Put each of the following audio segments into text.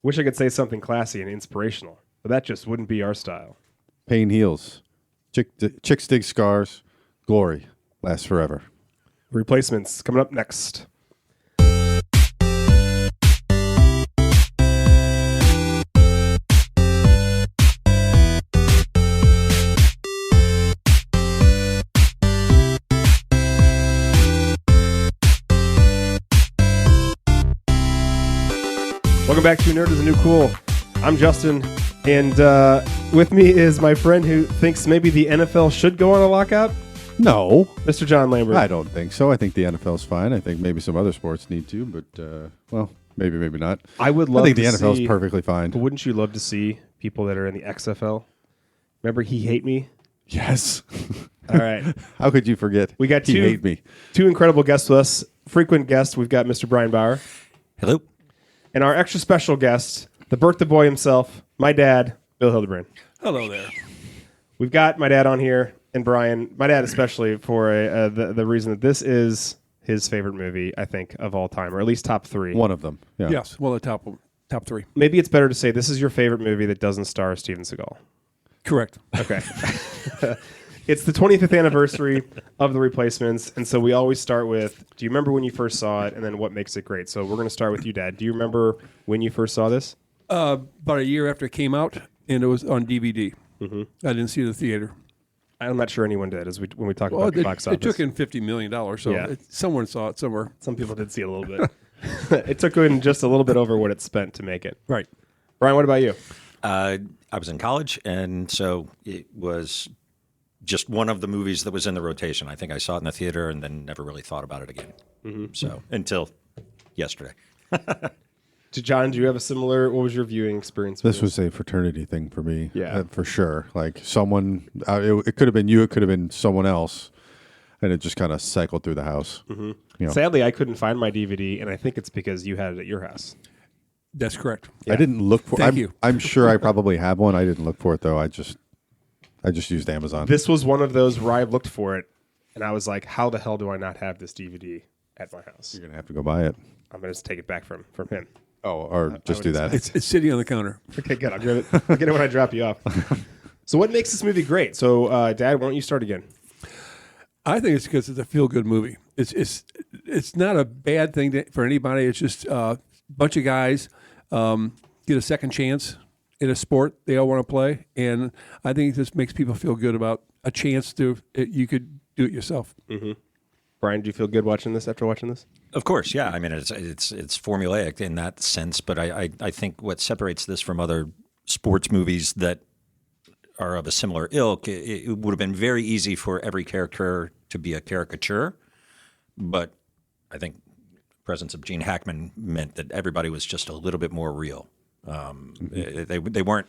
Wish I could say something classy and inspirational, but that just wouldn't be our style. Pain heals. Chicks dig scars. Glory lasts forever. Replacements coming up next. Welcome back to Nerd is a New Cool. I'm Justin, and with me is my friend who thinks maybe the NFL should go on a lockout. No. Mr. John Lambert. I don't think so. I think the NFL's fine. I think maybe some other sports need to, but, well, maybe not. I would love I think to the NFL's see, perfectly fine. But wouldn't you love to see people that are in the XFL? Remember He Hate Me? Yes. All right. How could you forget? We got He Hate Me. two incredible guests with us. Frequent guest, we've got Mr. Brian Bauer. Hello. And our extra special guest, the birthday boy himself, my dad, Bill Hildebrand. Hello there. We've got my dad on here, and Brian, my dad especially, for the reason that this is his favorite movie, I think, of all time, or at least top three. One of them. Yeah. Yes, well, the top three. Maybe it's better to say this is your favorite movie that doesn't star Steven Seagal. Correct. Okay. It's the 25th anniversary of The Replacements, and so we always start with, do you remember when you first saw it, and then what makes it great? So we're going to start with you, Dad. Do you remember when you first saw this? About a year after it came out, and it was on DVD. Mm-hmm. I didn't see it in the theater. I'm not sure anyone did, when we talk about the box office. It took in $50 million, so Yeah. Someone saw it somewhere. Some people did see it a little bit. It took in just a little bit over what it spent to make it. Right. Brian, what about you? I was in college, and so it was just one of the movies that was in the rotation. I think I saw it in the theater and then never really thought about it again. Mm-hmm. So until yesterday. To John, do you have a similar, what was your viewing experience? This was a fraternity thing for me. Yeah. For sure. Like someone, it could have been you, it could have been someone else, and it just kind of cycled through the house. Mm-hmm. You know. Sadly, I couldn't find my DVD, and I think it's because you had it at your house. That's correct. Yeah. I didn't look for. Thank you. I'm sure I probably have one. I didn't look for it though. I just used Amazon. This was one of those where I looked for it, and I was like, how the hell do I not have this DVD at my house? You're gonna have to go buy it. I'm going to take it back from him. Oh, or just do that. It's sitting on the counter. Okay, good. I'll get it when I drop you off. So what makes this movie great? So, Dad, why don't you start again? I think it's because it's a feel-good movie. It's not a bad thing for anybody. It's just a bunch of guys get a second chance in a sport they all want to play, and I think this makes people feel good about a chance you could do it yourself. Mm-hmm. Brian, do you feel good watching this after watching this? Of course, yeah. I mean, it's formulaic in that sense, but I think what separates this from other sports movies that are of a similar ilk, it would have been very easy for every character to be a caricature, but I think the presence of Gene Hackman meant that everybody was just a little bit more real. They weren't.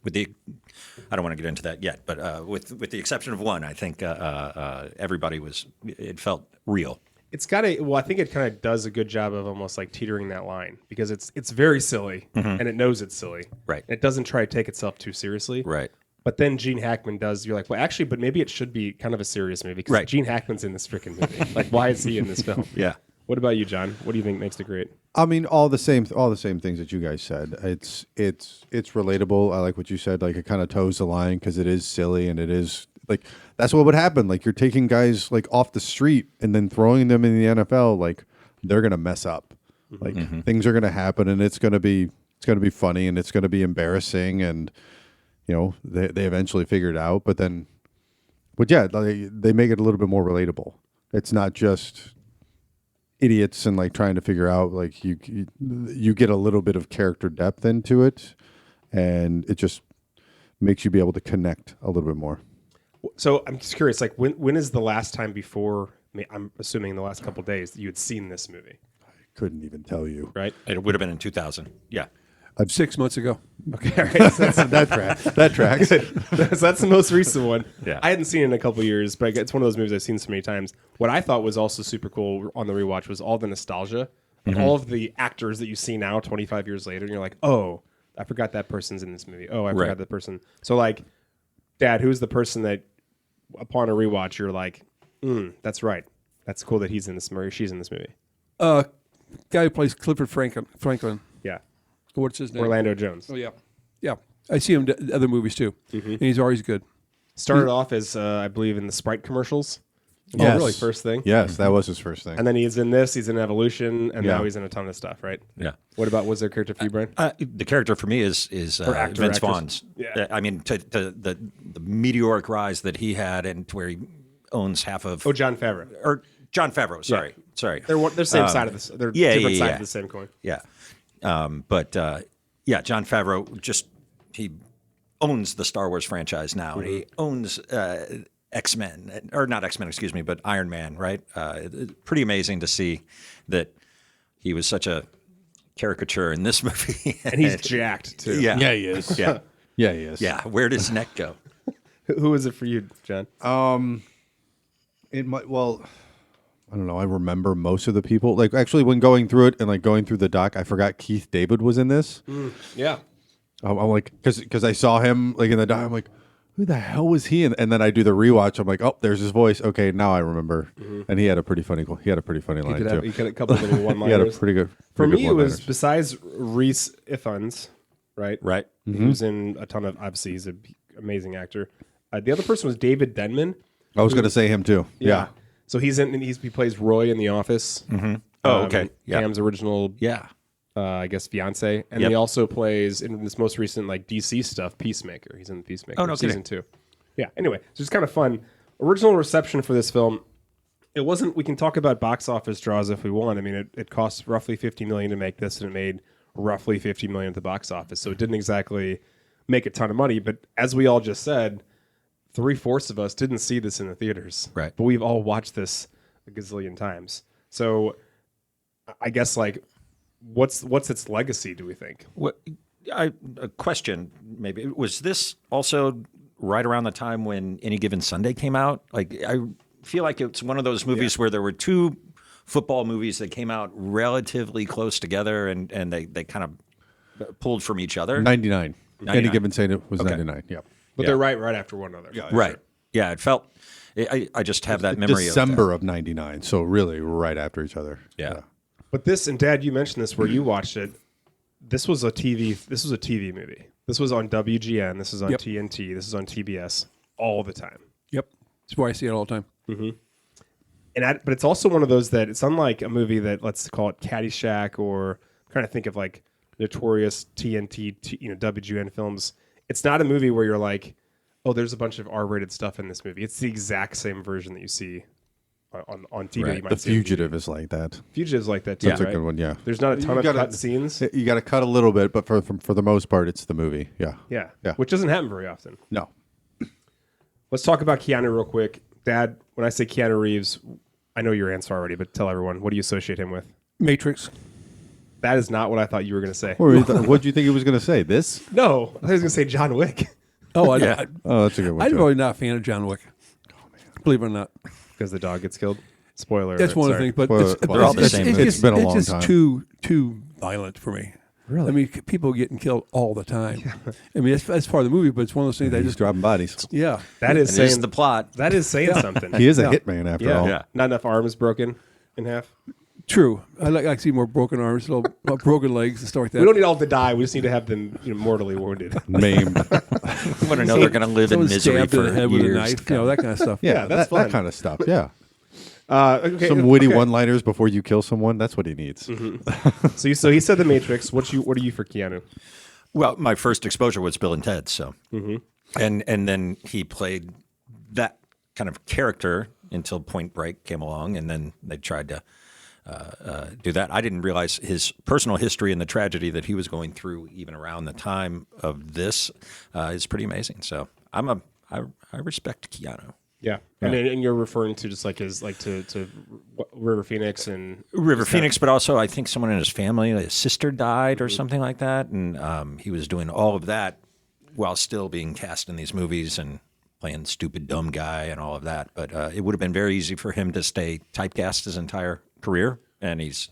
I don't want to get into that yet, but with the exception of one, I think everybody was. It felt real. It's got I think it kind of does a good job of almost like teetering that line because it's very silly and it knows it's silly. Right. It doesn't try to take itself too seriously. Right. But then Gene Hackman does. You're like, well, actually, but maybe it should be kind of a serious movie because Right. Gene Hackman's in this freaking movie. Like, why is he in this film? Yeah. What about you, John? What do you think makes it great? I mean, all the same things that you guys said. It's relatable. I like what you said. Like it kind of toes the line because it is silly and it is like that's what would happen. Like you're taking guys like off the street and then throwing them in the NFL. Like they're gonna mess up. Like things are gonna happen and it's gonna be funny and it's gonna be embarrassing and you know they eventually figure it out. But yeah, they make it a little bit more relatable. It's not just idiots and like trying to figure out like you get a little bit of character depth into it and it just makes you be able to connect a little bit more. So I'm just curious, like when is the last time before, I'm assuming the last couple of days, that you had seen this movie? I couldn't even tell you. Right? It would have been in 2000. Yeah. 6 months ago. Okay, all right. So That tracks. so that's the most recent one. Yeah. I hadn't seen it in a couple of years, but it's one of those movies I've seen so many times. What I thought was also super cool on the rewatch was all the nostalgia and all of the actors that you see now 25 years later, and you're like, oh, I forgot that person's in this movie. Oh, I forgot that person. So like, Dad, who's the person that upon a rewatch you're like, that's right. That's cool that he's in this movie or she's in this movie. Guy who plays Clifford Franklin. Yeah. What's his name? Orlando Jones. Oh yeah, yeah. I see him in other movies too, and he's always good. Started off as I believe in the Sprite commercials. Yes. Oh, really? First thing. Yes, that was his first thing. And then he's in this. He's in Evolution, and now he's in a ton of stuff. Right. Yeah. Was their character for you, Brian? The character for me is actor, Vince actress. Vaughn's. Yeah. I mean, to the meteoric rise that he had, and to where he owns half of. John Favreau. Or John Favreau. Sorry. They're same side of this. They're different sides of the same coin. Yeah. John Favreau he owns the Star Wars franchise now, and he owns X-Men, or not X-Men, excuse me, but Iron Man, right? Pretty amazing to see that he was such a caricature in this movie. And he's jacked, too. Yeah. Yeah, he is. Yeah. Yeah, he is. Yeah. Where does his neck go? Who is it for you, John? It might. Well, I don't know. I remember most of the people. Like actually, when going through it and like going through the doc, I forgot Keith David was in this. Yeah. I'm like, because I saw him like in the doc. I'm like, who the hell was he? And then I do the rewatch. I'm like, oh, there's his voice. Okay, now I remember. And he had a pretty funny. He had a pretty funny line too. He had a couple of little one-liners. He had a pretty good. For pretty me, good it was one-liners. besides Reese Ifans, right? Right. He was in a ton of. Obviously, he's an amazing actor. The other person was David Denman. I was going to say him too. Yeah. So he plays Roy in The Office. Oh, okay. Yeah. Cam's original, Yeah. I guess, fiance, and Yep. he also plays in this most recent like DC stuff, Peacemaker. He's in the Peacemaker. Oh, no season kidding. 2. Yeah. Anyway, so it's kind of fun. Original reception for this film. It wasn't. We can talk about box office draws if we want. I mean, it cost roughly $50 million to make this, and it made roughly $50 million at the box office. So it didn't exactly make a ton of money. But as we all just said, 3/4 of us didn't see this in the theaters. Right. But we've all watched this a gazillion times. So I guess like what's its legacy, do we think? A question maybe. Was this also right around the time when Any Given Sunday came out? Like I feel like it's one of those movies where there were two football movies that came out relatively close together and they kind of pulled from each other. 99. 99. Any given say it was Okay. 99. Yep. But they're right after one another. Right. Yeah, it felt I just have that memory December of 99. So really right after each other. Yeah. But this, and Dad, you mentioned this where you watched it. This was a TV movie. This was on WGN. This is on Yep. TNT. This is on TBS all the time. Yep, that's why I see it all the time. But it's also one of those that it's unlike a movie that, let's call it Caddyshack, or I'm trying to think of like notorious TNT, WGN films. It's not a movie where you're like, oh, there's a bunch of R-rated stuff in this movie. It's the exact same version that you see on TV. Right. You might The see on TV. Fugitive is like that. Fugitive's like that too, That's a right? good one. Yeah. There's not a ton of gotta- cut scenes. You got to cut a little bit, but for the most part, it's the movie. Yeah. Yeah. Yeah. Which doesn't happen very often. No. Let's talk about Keanu real quick. Dad, when I say Keanu Reeves, I know your answer already, but tell everyone, what do you associate him with? Matrix. That is not what I thought you were going to say. What do you think he was going to say? This? No, I thought he was going to say John Wick. Oh, Yeah. Oh, that's a good one. I'm too. really not a fan of John Wick. Believe it or not, Because the dog gets killed. Spoiler. that's alert, one of the sorry. things. But Well, it's, they're all the same movie. It's been a long it's time. just too violent for me. Really? I mean, people getting killed all the time. I mean, that's part of the movie, but it's one of those things that I He's just dropping bodies. yeah. That is And it is saying the plot. That is saying something. He is a hitman after all. Yeah. Not enough arms broken in half. True. I like to see more broken arms, little broken legs, and stuff like that. We don't need all to die. We just need to have them mortally wounded. Maimed. I want to know they're going to live in Someone misery stabbed in for the head with a years. knife, that kind of stuff. Yeah, that's that fun. kind of stuff. Yeah. Okay, Some witty okay. one-liners before you kill someone. That's what he needs. So he said The Matrix. What are you for Keanu? Well, my first exposure was Bill and Ted, so and then he played that kind of character until Point Break came along, and then they tried to do that. I didn't realize his personal history and the tragedy that he was going through, even around the time of this, is pretty amazing. So I respect Keanu. Yeah, and you're referring to just like his to River Phoenix and River Phoenix, but also I think someone in his family, like his sister died or something like that, and he was doing all of that while still being cast in these movies and playing stupid dumb guy and all of that. But it would have been very easy for him to stay typecast his entire career, and he's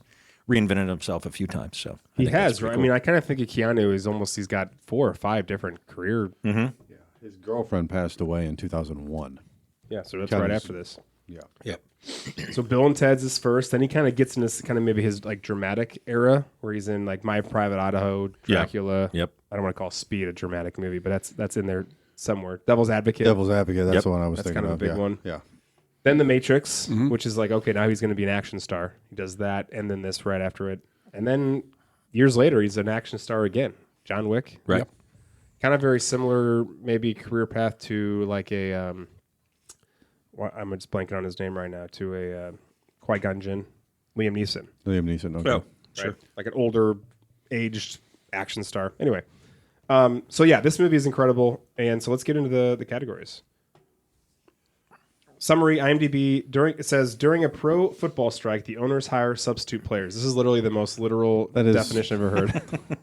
reinvented himself a few times. So I he think that's has, pretty right? cool. I mean, I kind of think of Keanu as he's got 4 or 5 different career. His girlfriend passed away in 2001. Yeah, so that's Keanu's- right after this. Yeah. Yep. So Bill and Ted's is first. Then he kind of gets into kind of maybe his like dramatic era where he's in like My Private Idaho, Dracula. Yep. I don't want to call Speed a dramatic movie, but that's in there somewhere. Devil's Advocate. Devil's Advocate. That's Yep. the one I was That's thinking kind of a big yeah. one. Yeah. Then The Matrix, which is like, okay, now he's going to be an action star. He does that, and then this right after it. And then years later, he's an action star again. John Wick. Right. Yep. Kind of very similar, maybe career path to like a, I'm just blanking on his name right now, to a Qui-Gon Jinn, Liam Neeson. Liam Neeson. Okay. Oh, Right? Like an older, aged action star. Anyway, so yeah, this movie is incredible. And so let's get into the categories. Summary, IMDb, it says, during a pro football strike, the owners hire substitute players. This is literally the most literal definition I've ever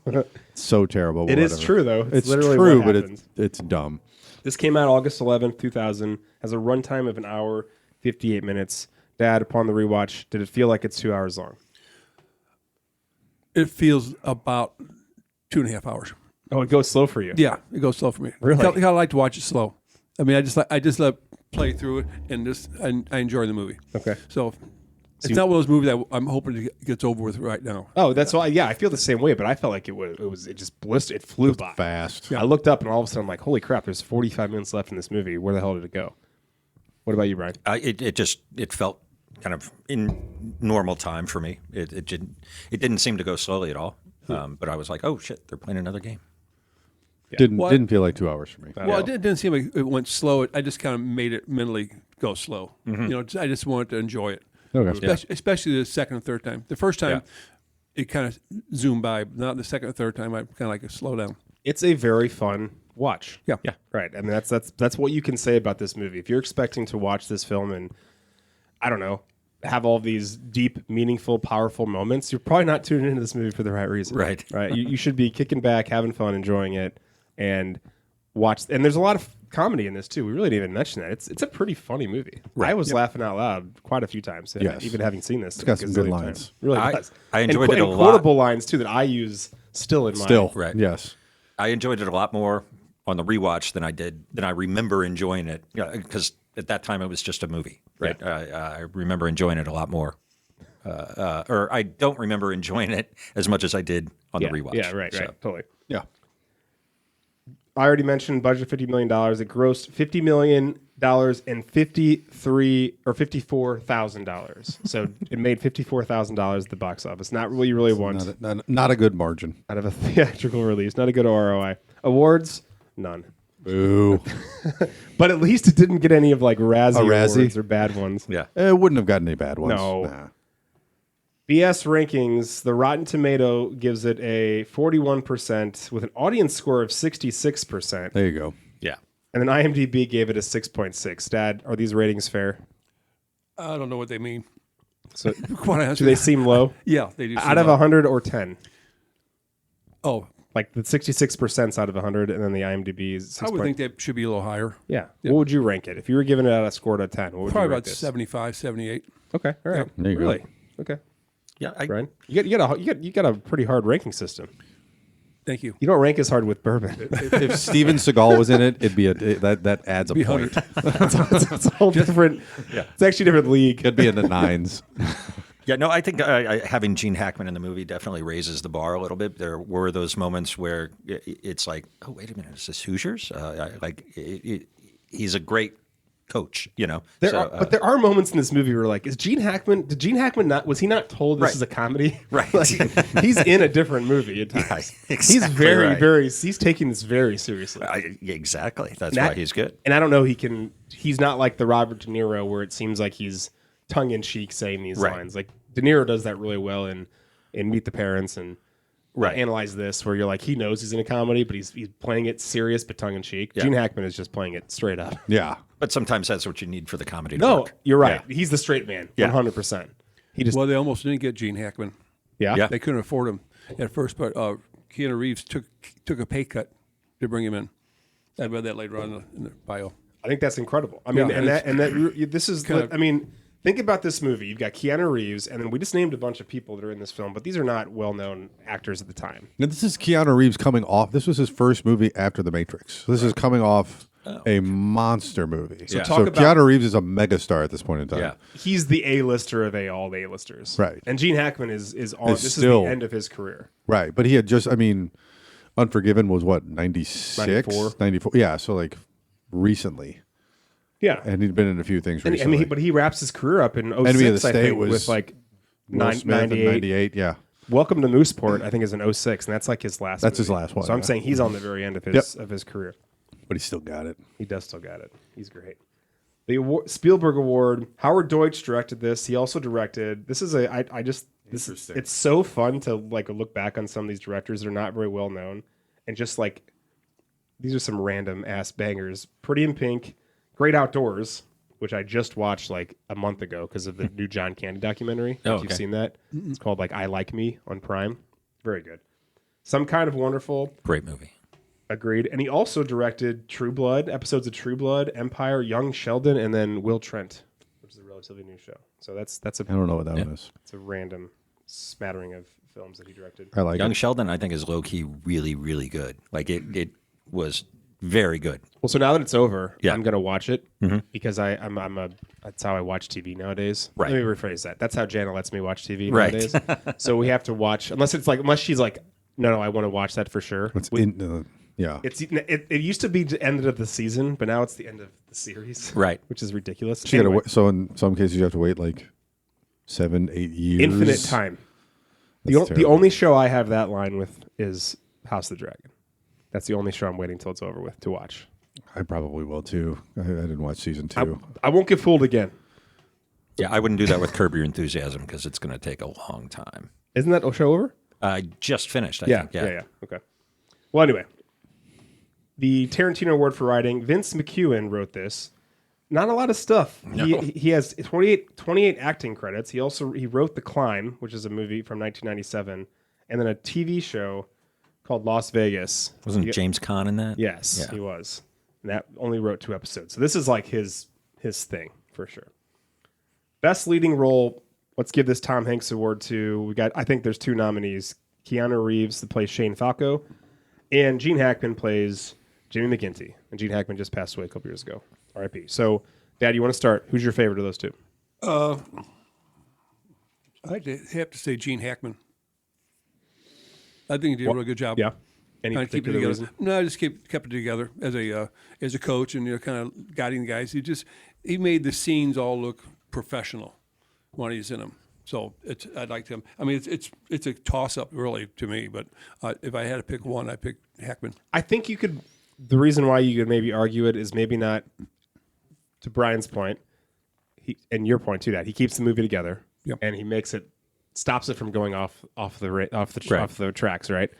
heard. So terrible. It but is whatever. true, though. It's literally true, what but happens. it's dumb. This came out August 11th, 2000, has a runtime of an hour, 58 minutes. Dad, upon the rewatch, did it feel like it's 2 hours long? It feels about 2.5 hours. Oh, it goes slow for you. Yeah, it goes slow for me. Really? I like to watch it slow. I mean, I just let play through it and just I enjoy the movie. Okay. So it's not one of those movies that I'm hoping to gets over with right now. Oh, that's why. Yeah, I feel the same way, but I felt like it just blistered. It flew by Fast. I looked up and all of a sudden I'm like, holy crap! There's 45 minutes left in this movie. Where the hell did it go? What about you, Brian? It felt kind of in normal time for me. It didn't seem to go slowly at all. But I was like, oh shit, they're playing another game. Didn't feel like 2 hours for me. Well, it didn't seem like it went slow. I just kind of made it mentally go slow. You know, I just wanted to enjoy it. Okay. Especially the second and third time. The first time, it kind of zoomed by. Not the second and third time. I kind of like a slow down. It's a very fun watch. Yeah. Right. I mean, that's what you can say about this movie. If you're expecting to watch this film and, I don't know, have all these deep, meaningful, powerful moments, you're probably not tuning into this movie for the right reason. Right. Right. You should be kicking back, having fun, enjoying it, and watch. And there's a lot of comedy in this too. We really didn't even mention that. It's a pretty funny movie. Right. I was laughing out loud quite a few times. Yes. Even having seen this. It's got some good lines. Times. Really does. I enjoyed it a lot. Quotable lines too that I use still in my Right. Yes. I enjoyed it a lot more on the rewatch than I remember enjoying it. Because at that time it was just a movie. Right. I remember enjoying it a lot more. Or I don't remember enjoying it as much as I did on the rewatch. Yeah, right, So, totally. Yeah. I already mentioned budget $50 million. It grossed $50 million and $54,000. So it made $54,000 at the box office. Not what you really want Not a good margin. out of a theatrical release. Not a good ROI. Awards, none. Boo. But at least it didn't get any of like Razzie Razzie? awards or bad ones. Yeah. It wouldn't have gotten any bad ones. No. Nah. BS rankings, the Rotten Tomato gives it a 41% with an audience score of 66%. There you go. Yeah. And then IMDb gave it a 6.6. Dad, are these ratings fair? I don't know what they mean. So Quite do honestly. they seem low? Yeah, they do. Out of 100 or 10? Oh, Like the 66% out of 100, and then the IMDb is 6. I would think that should be a little higher. Yeah. What would you rank it? If you were giving it out a score out of 10, what would Probably you rank about this? 75, 78. Okay. All right. There you go. Really? Okay. Yeah. Brian, you got a pretty hard ranking system. Thank you. You don't rank as hard with bourbon. If Steven Seagal was in it, it'd be that adds a Be point. 100. it's a whole different. Yeah. It's actually a different league. It'd be in the nines. Yeah, no, I think having Gene Hackman in the movie definitely raises the bar a little bit. There were those moments where it's like, oh, wait a minute, is this Hoosiers? He's a great coach, you know. But there are moments in this movie where, like, did Gene Hackman was he not told this is a comedy? Right. Like, he's in a different movie at times. Yeah, He's exactly he's taking this very seriously. exactly. That's why he's good. And I don't know, he's not like the Robert De Niro where it seems like he's tongue in cheek saying these lines. Like De Niro does that really well in Meet the Parents and Analyze This, where you're like, he knows he's in a comedy, but he's playing it serious but tongue in cheek. Yeah. Gene Hackman is just playing it straight up. Yeah. But sometimes that's what you need for the comedy to No, work. you're right. He's the straight man, Yeah. 100%. He just Well, they almost didn't get Gene Hackman. yeah. They couldn't afford him at first, but Keanu Reeves took a pay cut to bring him in. I read that later on in the bio. I think that's incredible. I mean, Yeah, this is. kind of- I mean, think about this movie. You've got Keanu Reeves, and then we just named a bunch of people that are in this film, but these are not well-known actors at the time. Now, this is Keanu Reeves coming off. This was his first movie after The Matrix. This is coming off a monster movie. So talk about- Keanu Reeves is a megastar at this point in time. Yeah. He's the A-lister of all A-listers. Right. And Gene Hackman is on. Is This still- is the end of his career. Right, but he had just, I mean, Unforgiven was what, 96? 94. 94. Yeah, so like recently. Yeah. And he'd been in a few things And, recently. but he wraps his career up in 06, Enemy of the I State think, was with like Will Smith in 98. 98, yeah. Welcome to Mooseport, I think, is in 06, and that's like his last That's his movie. last one, So I'm yeah. saying he's on the very end of his career. But he still got it. He does still got it. He's great. The Spielberg Award. Howard Deutsch directed this. He also directed. This is it's so fun to like look back on some of these directors that are not very well known, and just like these are some random ass bangers. Pretty in Pink, Great Outdoors, which I just watched like a month ago because of the new John Candy documentary. Oh, If you've okay. seen that, it's called like I Like Me on Prime. Very good. Some Kind of Wonderful. Great movie. Agreed. And he also directed True Blood, episodes of True Blood, Empire, Young Sheldon, and then Will Trent, which is a relatively new show. So that's I don't know what that one is. it's a random smattering of films that he directed. I like Young it. Sheldon, I think, is low key really, really good. Like it was very good. Well, so now that it's over, Yeah. I'm gonna watch it because that's how I watch TV nowadays. Right. Let me rephrase that. That's how Jana lets me watch TV Right. nowadays. So we have to watch unless she's like, no, I want to watch that for sure. It's yeah. It used to be the end of the season, but now it's the end of the series. Right. Which is ridiculous. You gotta Anyway, wait, so in some cases you have to wait like 7-8 years. infinite time. The That's terrible. only show I have that line with is House of the Dragon. That's the only show I'm waiting till it's over with to watch. I probably will too. I didn't watch season 2. I won't get fooled again. Yeah, I wouldn't do that with Curb Your Enthusiasm because it's going to take a long time. Isn't that show over? I just finished, I think. Yeah. Okay. Well, anyway, the Tarantino Award for Writing. Vince McEwen wrote this. Not a lot of stuff. No. He has 28 acting credits. He wrote The Climb, which is a movie from 1997, and then a TV show called Las Vegas. Wasn't James Caan in that? Yes, Yeah. he was. And that only wrote 2 episodes. So this is like his thing for sure. Best leading role. Let's give this Tom Hanks award to. I think there's 2 nominees. Keanu Reeves that plays Shane Falco, and Gene Hackman plays Jimmy McGinty. And Gene Hackman just passed away a couple years ago. R.I.P. So, Dad, you want to start? Who's your favorite of those 2? I'd have to say Gene Hackman. I think he did a really good job. Yeah. Any Kind of keep it particular together. reason? No, I just kept it together as a coach and kind of guiding the guys. He made the scenes all look professional when he's in them. So I liked him. I mean, it's a toss up really to me. But if I had to pick one, I'd pick Hackman. I think you could. The reason why you could maybe argue it is maybe not. To Brian's point, and your point too, that he keeps the movie together, Yep. and he stops it from going off the tracks, right?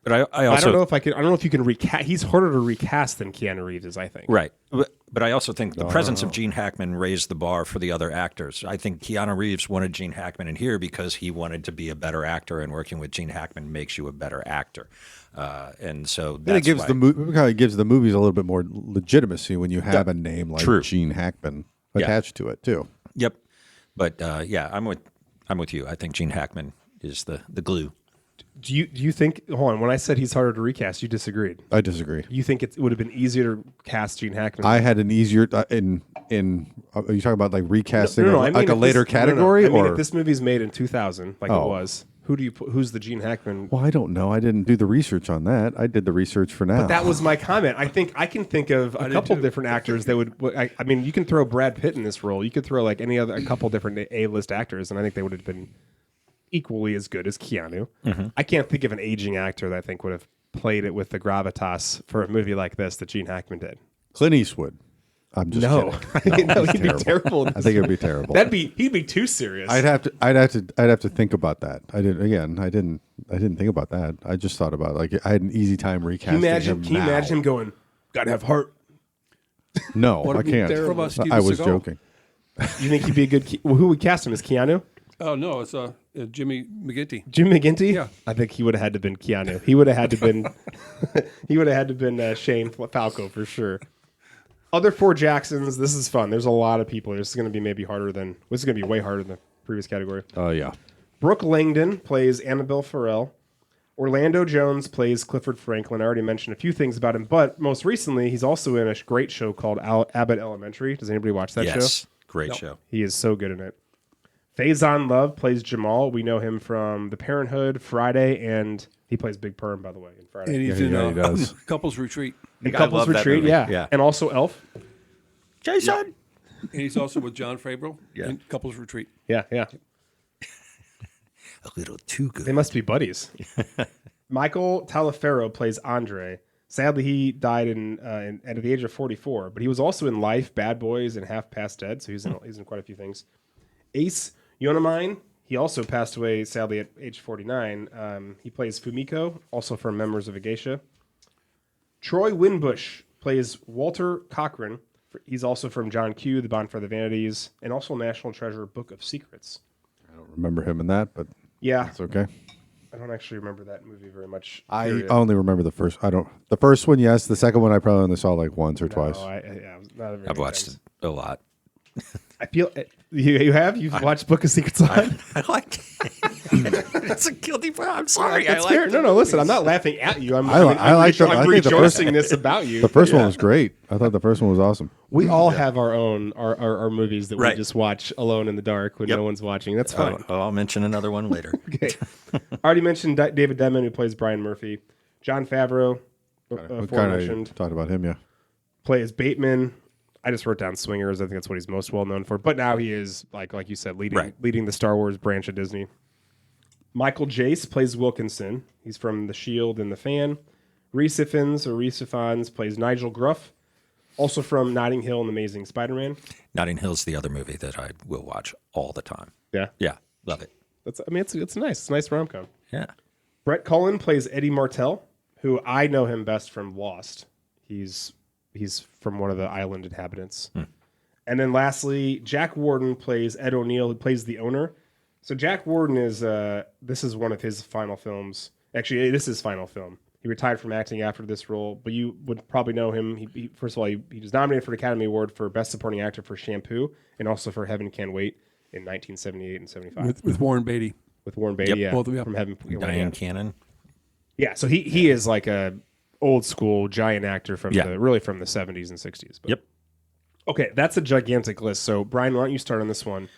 But I I also don't know if I don't know if you can recast. He's harder to recast than Keanu Reeves is, I think. Right. But I also think the presence of Gene Hackman raised the bar for the other actors. I think Keanu Reeves wanted Gene Hackman in here because he wanted to be a better actor, and working with Gene Hackman makes you a better actor. And so Then it that's gives why. it gives the movies a little bit more legitimacy when you have a name like True. Gene Hackman attached to it too. Yep. But yeah, I'm with you. I think Gene Hackman is the glue. Do you think? Hold on. When I said he's harder to recast, you disagreed. I disagree. You think it would have been easier to cast Gene Hackman? I had an easier in. Are you talking about like recasting I like mean a if later this- category I mean, or? if this movie's made in 2000, like it Oh. was, who's the Gene Hackman? Well, I don't know. I didn't do the research on that. I did the research for now. But that was my comment. I can think of a couple different actors that would. I mean, you can throw Brad Pitt in this role. You could throw like a couple different A-list actors, and I think they would have been equally as good as Keanu. I can't think of an aging actor that I think would have played it with the gravitas for a movie like this that Gene Hackman did. Clint Eastwood. I'm just kidding. No, he'd be terrible. in I this think it'd be terrible. he'd be too serious. I'd have to think about that. I didn't think about that. I just thought about like I had an easy time recasting him. Can you imagine him going, "Gotta have heart"? No, I What can't. about Steven I was Seagal? joking. You think he'd be a good? Who would cast him as Keanu? Oh no, it's Jimmy McGinty. Jim McGinty? Yeah. I think he would have had to been Keanu. He would have had to been he would have had to been Shane Falco for sure. Other 4 Jacksons. This is fun. There's a lot of people. This is going to be maybe harder than this is going to be way harder than the previous category. Oh yeah. Brooke Langdon plays Annabelle Farrell. Orlando Jones plays Clifford Franklin. I already mentioned a few things about him, but most recently, he's also in a great show called Abbott Elementary. Does anybody watch that show? Yes, great show. He is so good in it. Faison Love plays Jamal. We know him from The Parenthood, Friday, and he plays Big Perm, by the way, in Friday. And he's Yeah, in he does. Couples Retreat. And I Couples love that Retreat, movie. yeah. Yeah. And also Elf. Jason. And he's also with John Favreau Yeah. in Couples Retreat. Yeah, yeah. A little too good. They must be buddies. Michael Taliaferro plays Andre. Sadly, he died at the age of 44, but he was also in Life, Bad Boys, and Half Past Dead, so he's in quite a few things. Ace Yonemine, he also passed away, sadly, at age 49. He plays Fumiko, also from Members of a Geisha. Troy Winbush plays Walter Cochran. He's also from John Q, The Bonfire of the Vanities, and also National Treasure, Book of Secrets. I don't remember him in that, but Yeah, it's okay. I don't actually remember that movie very much. I period. only remember the first. The first one, yes. The second one, I probably only saw like once or twice. No, it was not a very I've good watched times. it a lot. I feel you've watched Book of Secrets on. I like it. It's a guilty pleasure. I'm sorry. That's fair. No, listen, I'm not laughing at you. I'm rejoicing this about you. The first one was great. I thought the first one was awesome. We all have our own our movies that we Right. just watch alone in the dark when Yep. no one's watching. That's fine. I'll mention another one later. Okay. I already mentioned David Denman, who plays Brian Murphy. John Favreau, We aforementioned, kind of talked about him, yeah. plays Bateman. I just wrote down Swingers. I think that's what he's most well known for. But now he is, like you said, leading the Star Wars branch of Disney. Michael Jace plays Wilkinson. He's from The Shield and The Fan. Rhys Ifans plays Nigel Gruff, also from Notting Hill and Amazing Spider-Man. Notting Hill's the other movie that I will watch all the time. Yeah, Yeah, love it. it's nice. It's a nice rom-com. Yeah. Brett Cullen plays Eddie Martell, who I know him best from Lost. He's from one of the island inhabitants. And then lastly, Jack Warden plays Ed O'Neill, who plays the owner. So Jack Warden is this is one of his final films. Actually, this is his final film. He retired from acting after this role, but you would probably know him. He first of all, he was nominated for the Academy Award for Best Supporting Actor for Shampoo, and also for Heaven Can't Wait in 1978 and 75 With Warren Beatty. with Warren Beatty. Yeah, both of them. from Heaven. Diane Cannon. Yeah, so he is like a old school giant actor from the 70s and 60s. But. Yep. Okay, that's a gigantic list. So Brian, why don't you start on this one?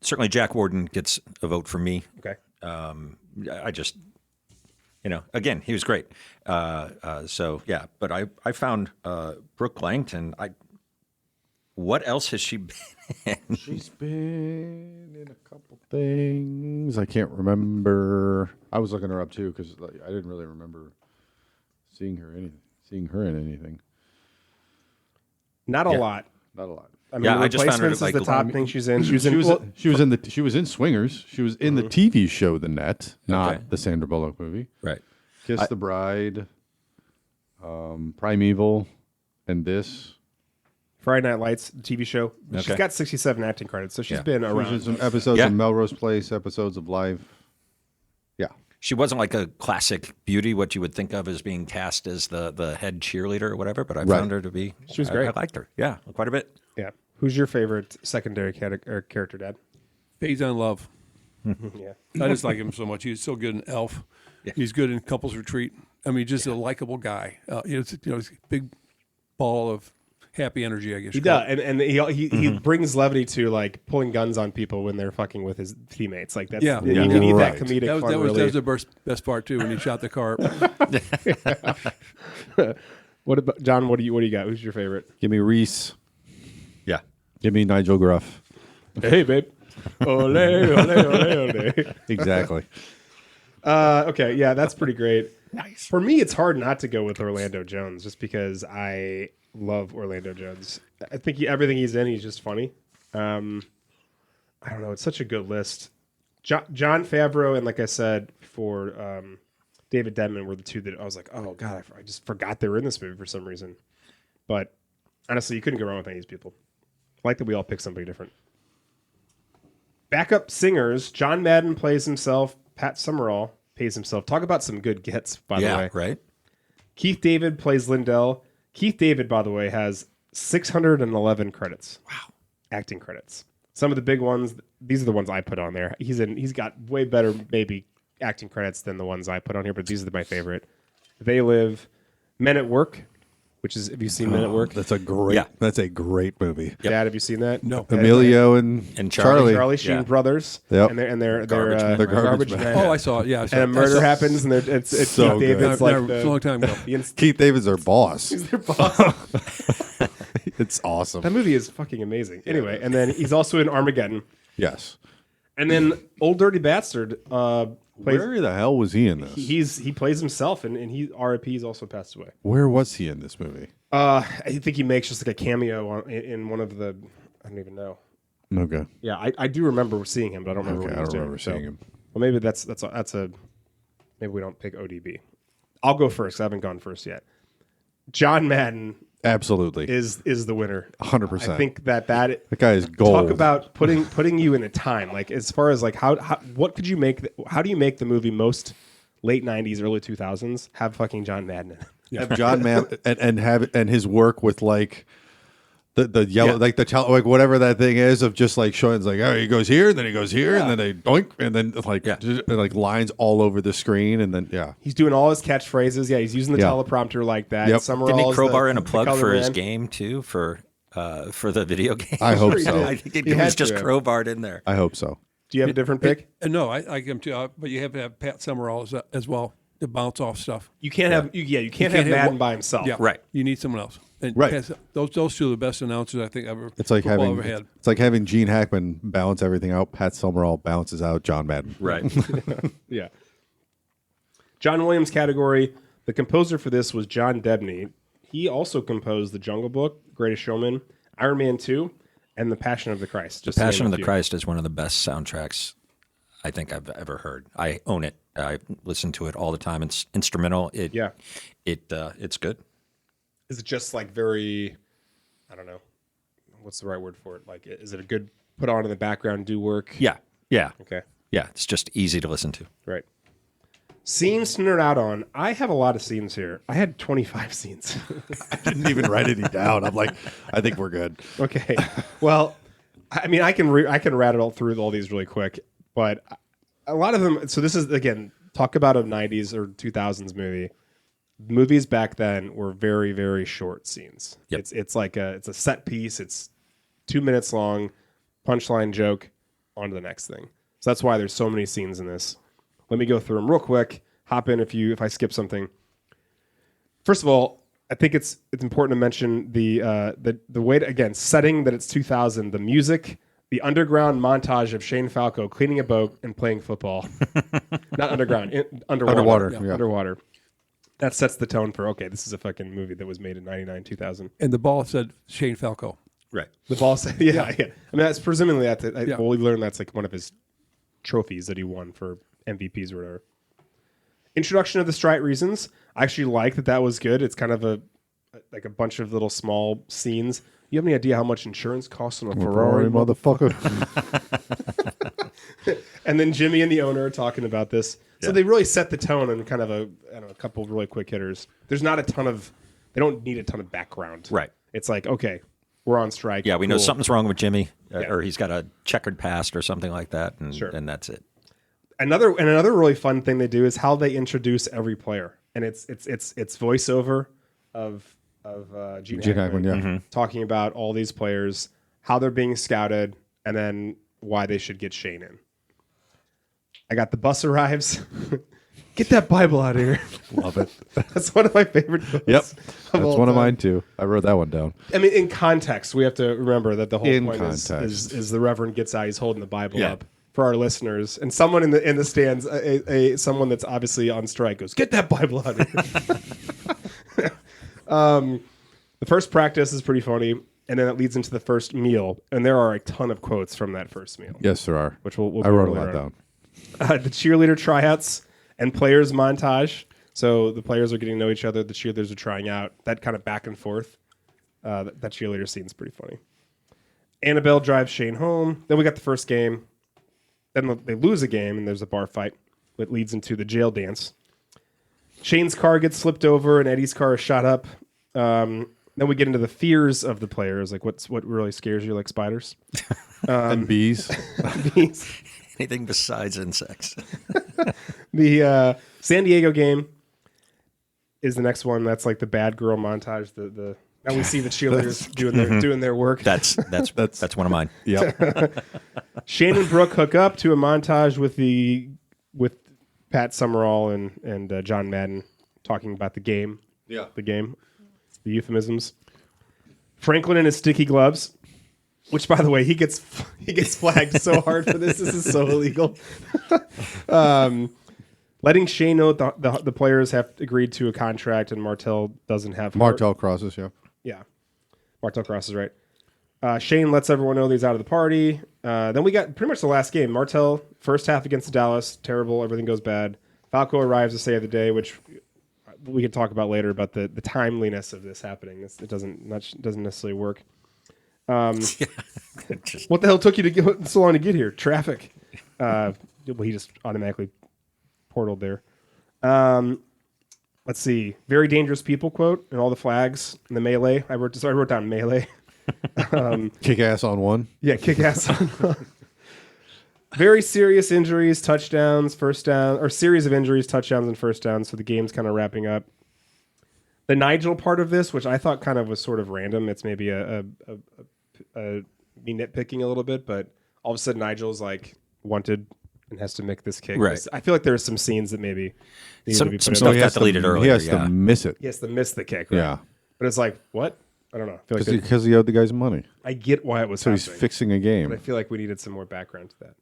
Certainly Jack Warden gets a vote for me. Okay. I just, again, he was great. So, yeah, but I found Brooke Langton. What else has she been in? She's been in a couple things. I can't remember. I was looking her up too because I didn't really remember seeing her in anything. Not a lot. Not a lot. I mean, Yeah, The I just found her, Replacements is like, the top thing she's in. She was in Swingers. She was in the TV show The Net, not Okay. the Sandra Bullock movie. Right. Kiss the Bride, Primeval, and this. Friday Night Lights, the TV show. She's Okay. got 67 acting credits, so she's Yeah. been She was in around. some episodes Yeah. of Melrose Place, episodes of Live. Yeah. She wasn't like a classic beauty, what you would think of as being cast as the head cheerleader or whatever, but I found her to be. She was great. I liked her. Yeah, quite a bit. Yeah. Who's your favorite secondary character, Dad? Faison Love. Yeah. I just like him so much. He's so good in Elf. Yeah. He's good in Couples Retreat. I mean, just a likable guy. He's a big ball of happy energy, I guess. He does, and he brings levity to like pulling guns on people when they're fucking with his teammates. Like that's Yeah. you Yeah. need that Right. comedic That was, fun that was relief. the best part too when he shot the car. What about John? What do you got? Who's your favorite? Give me Reese. Yeah. Give me Nigel Gruff. Hey, babe. Ole, ole, ole, ole. Exactly. Okay, yeah, that's pretty great. Nice. For me, it's hard not to go with Orlando Jones just because I love Orlando Jones. I think everything he's in, he's just funny. I don't know. It's such a good list. John Favreau and, like I said, for David Denman were the two that I was like, oh, God, I just forgot they were in this movie for some reason. But honestly, you couldn't go wrong with any of these people. I like that we all picked somebody different. Backup singers, John Madden plays himself. Pat Summerall pays himself. Talk about some good gets, by the way. Yeah, right? Keith David plays Lindell. Keith David, by the way, has 611 credits. Wow. Acting credits. Some of the big ones, these are the ones I put on there. He's got way better, maybe acting credits than the ones I put on here, but these are my favorite. They Live, Men at Work, which is, have you seen Men at Work? That's a great movie. Dad, have you seen that? No. Emilio and Charlie. Charlie Sheen brothers. Yep. And they're They're garbage men. Oh, I saw it. Yeah, I saw And a it. murder happens, and it's So Keith good. David's No, like no, it's a long time ago. Keith David's their boss. He's their boss. It's awesome. That movie is fucking amazing. Anyway, and then he's also in Armageddon. Yes. And then Old Dirty Bastard plays. Where the hell was he in this? He plays himself, and he R.I.P. He's also passed away. Where was he in this movie? I think he makes just like a cameo in one of the. I don't even know. Okay. Yeah, I do remember seeing him, but I don't remember Okay, what I he was don't doing. remember seeing him. Well, maybe that's a. Maybe we don't pick ODB. I'll go first. I haven't gone first yet. John Madden Absolutely. is the winner. 100%. I think that guy is gold. Talk about putting you in a time, like as far as like how what could you make? How do you make the movie most late '90s, early 2000s have fucking John Madden in it? Have John Madden and his work with like the yellow like whatever that thing is of just like showing it's like, oh, he goes here and then he goes here and then they doink and then like lines all over the screen and then He's doing all his catchphrases. Yeah, he's using the teleprompter like that. Yep. Summerall Didn't he is crowbar in a plug color for his man. game too for the video game? I hope Sure he so. did. I think He it had was just to. crowbarred in there. I hope so. Do you have a different pick? No, I like him too. But you have to have Pat Summerall as well to bounce off stuff. You can't have you can't have Madden by himself. Yeah, Right. You need someone else. And Right. Those two are the best announcers I think ever. It's like football having ever had. it's like having Gene Hackman balance everything out. Pat Summerall balances out John Madden. Right. Yeah. John Williams category. The composer for this was John Debney. He also composed The Jungle Book, Greatest Showman, Iron Man 2, and The Passion of the Christ. Just to Passion name of a the few. Christ is one of the best soundtracks I think I've ever heard. I own it. I listen to it all the time. It's instrumental. It's good. Is it just like very, I don't know, what's the right word for it? Like, is it a good put on in the background, do work? Yeah. Okay. Yeah. It's just easy to listen to. Right. Scenes to nerd out on. I have a lot of scenes here. I had 25 scenes. I didn't even write any down. I'm like, I think we're good. Okay. Well, I mean, I can rattle through all these really quick, but a lot of them. So this is again, talk about a 90s or 2000s movie. Movies back then were very, very short scenes. Yep. It's like it's a set piece. It's 2 minutes long, punchline joke, on to the next thing. So that's why there's so many scenes in this. Let me go through them real quick. Hop in if I skip something. First of all, I think it's important to mention the way to, again, setting that it's 2000, the music, the underground montage of Shane Falco cleaning a boat and playing football. Not underground, underwater. Yeah. Underwater. That sets the tone for, okay, this is a fucking movie that was made in 99, 2000. And the ball said Shane Falco. Right. The ball said, yeah. I mean, that's presumably Yeah. well, we learned that's like one of his trophies that he won for MVPs or whatever. Introduction of the Straight Reasons. I actually like that was good. It's kind of a bunch of little small scenes. You have any idea how much insurance costs on a Ferrari? motherfucker. And then Jimmy and the owner are talking about this. So they really set the tone and kind of a couple of really quick hitters. There's not a ton of, they don't need a ton of background. Right. It's like, okay, we're on strike. Yeah, we know Cool. something's wrong with Jimmy, Yeah. or he's got a checkered past or something like that, and, Sure. and that's it. Another really fun thing they do is how they introduce every player, and it's voiceover of Gene Hackman, yeah. talking about all these players, how they're being scouted, and then why they should get Shane in. I got the bus arrives. Get that Bible out of here. Love it. That's one of my favorite quotes. Yep. That's all one of time. mine too. I wrote that one down. I mean, in context, we have to remember that the whole In point context. is the Reverend gets out, he's holding the Bible Yeah. up for our listeners, and someone in the stands, someone that's obviously on strike, goes, "Get that Bible out of here." The first practice is pretty funny, and then it leads into the first meal, and there are a ton of quotes from that first meal. Yes, there are. Which we'll I go wrote a later lot on. down. The cheerleader tryouts and players montage. So the players are getting to know each other. The cheerleaders are trying out. That kind of back and forth. That cheerleader scene is pretty funny. Annabelle drives Shane home. Then we got the first game. Then they lose a game, and there's a bar fight that leads into the jail dance. Shane's car gets flipped over, and Eddie's car is shot up. Then we get into the fears of the players, like what really scares you, like spiders. And bees. Bees. Anything besides insects. The San Diego game is the next one. That's like the bad girl montage. The now we see the cheerleaders doing their work. That's one of mine. Yep. Shane and Brooke hook up to a montage with Pat Summerall and John Madden talking about the game. Yeah. The euphemisms. Franklin and his sticky gloves, which, by the way, he gets flagged so hard for this. This is so illegal. Letting Shane know the players have agreed to a contract and Martell doesn't have. Martell crosses, yeah. Yeah. Martell crosses, right. Shane lets everyone know that he's out of the party. Then we got pretty much the last game. Martell, first half against Dallas, terrible. Everything goes bad. Falco arrives to save the day, which we could talk about later about the timeliness of this happening. It doesn't necessarily work. What the hell took you to get so long to get here? Traffic. Well, he just automatically portaled there. Let's see. Very dangerous people quote and all the flags in the melee. I wrote down melee. Kick ass on one. Yeah, kick ass on. Very serious injuries, touchdowns, first down, or series of injuries, touchdowns, and first downs. So the game's kind of wrapping up. The Nigel part of this, which I thought kind of was sort of random. It's maybe me nitpicking a little bit, but all of a sudden Nigel's like wanted and has to make this kick. Right. I feel like there's some scenes that maybe need to be put some in. stuff he got has to- deleted earlier. He has yeah. to miss it. He has to miss the kick. Right? Yeah. But it's like, what? I don't know. I feel like Because he owed the guys money. I get why it was So he's happening, fixing a but I game. feel like we needed some more background to that.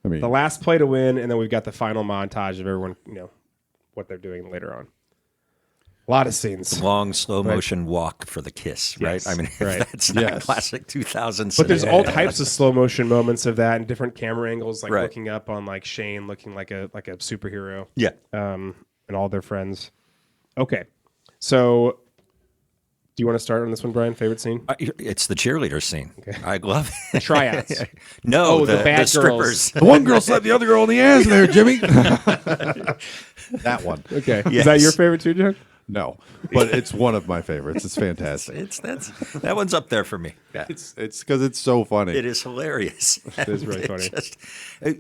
I mean, The last play to win, and then we've got the final montage of everyone, what they're doing later on. A lot of scenes. Long slow motion walk for the kiss, right? Yes, I mean, right. that's not Yes. classic 2000s. But there's cinema. all types of slow motion moments of that and different camera angles, like Right. looking up on like Shane looking like a superhero. Yeah. And all their friends. Okay. So do you want to start on this one, Brian? Favorite scene? It's the cheerleader scene. Okay. I love it. Tryouts. No, Oh, the bad strippers. the one girl slapped the other girl in the ass there, Jimmy. That one. Okay. Yes. Is that your favorite too, John? No, but it's one of my favorites. It's fantastic. That one's up there for me. Yeah. It's because it's so funny. It is hilarious. It is really funny. It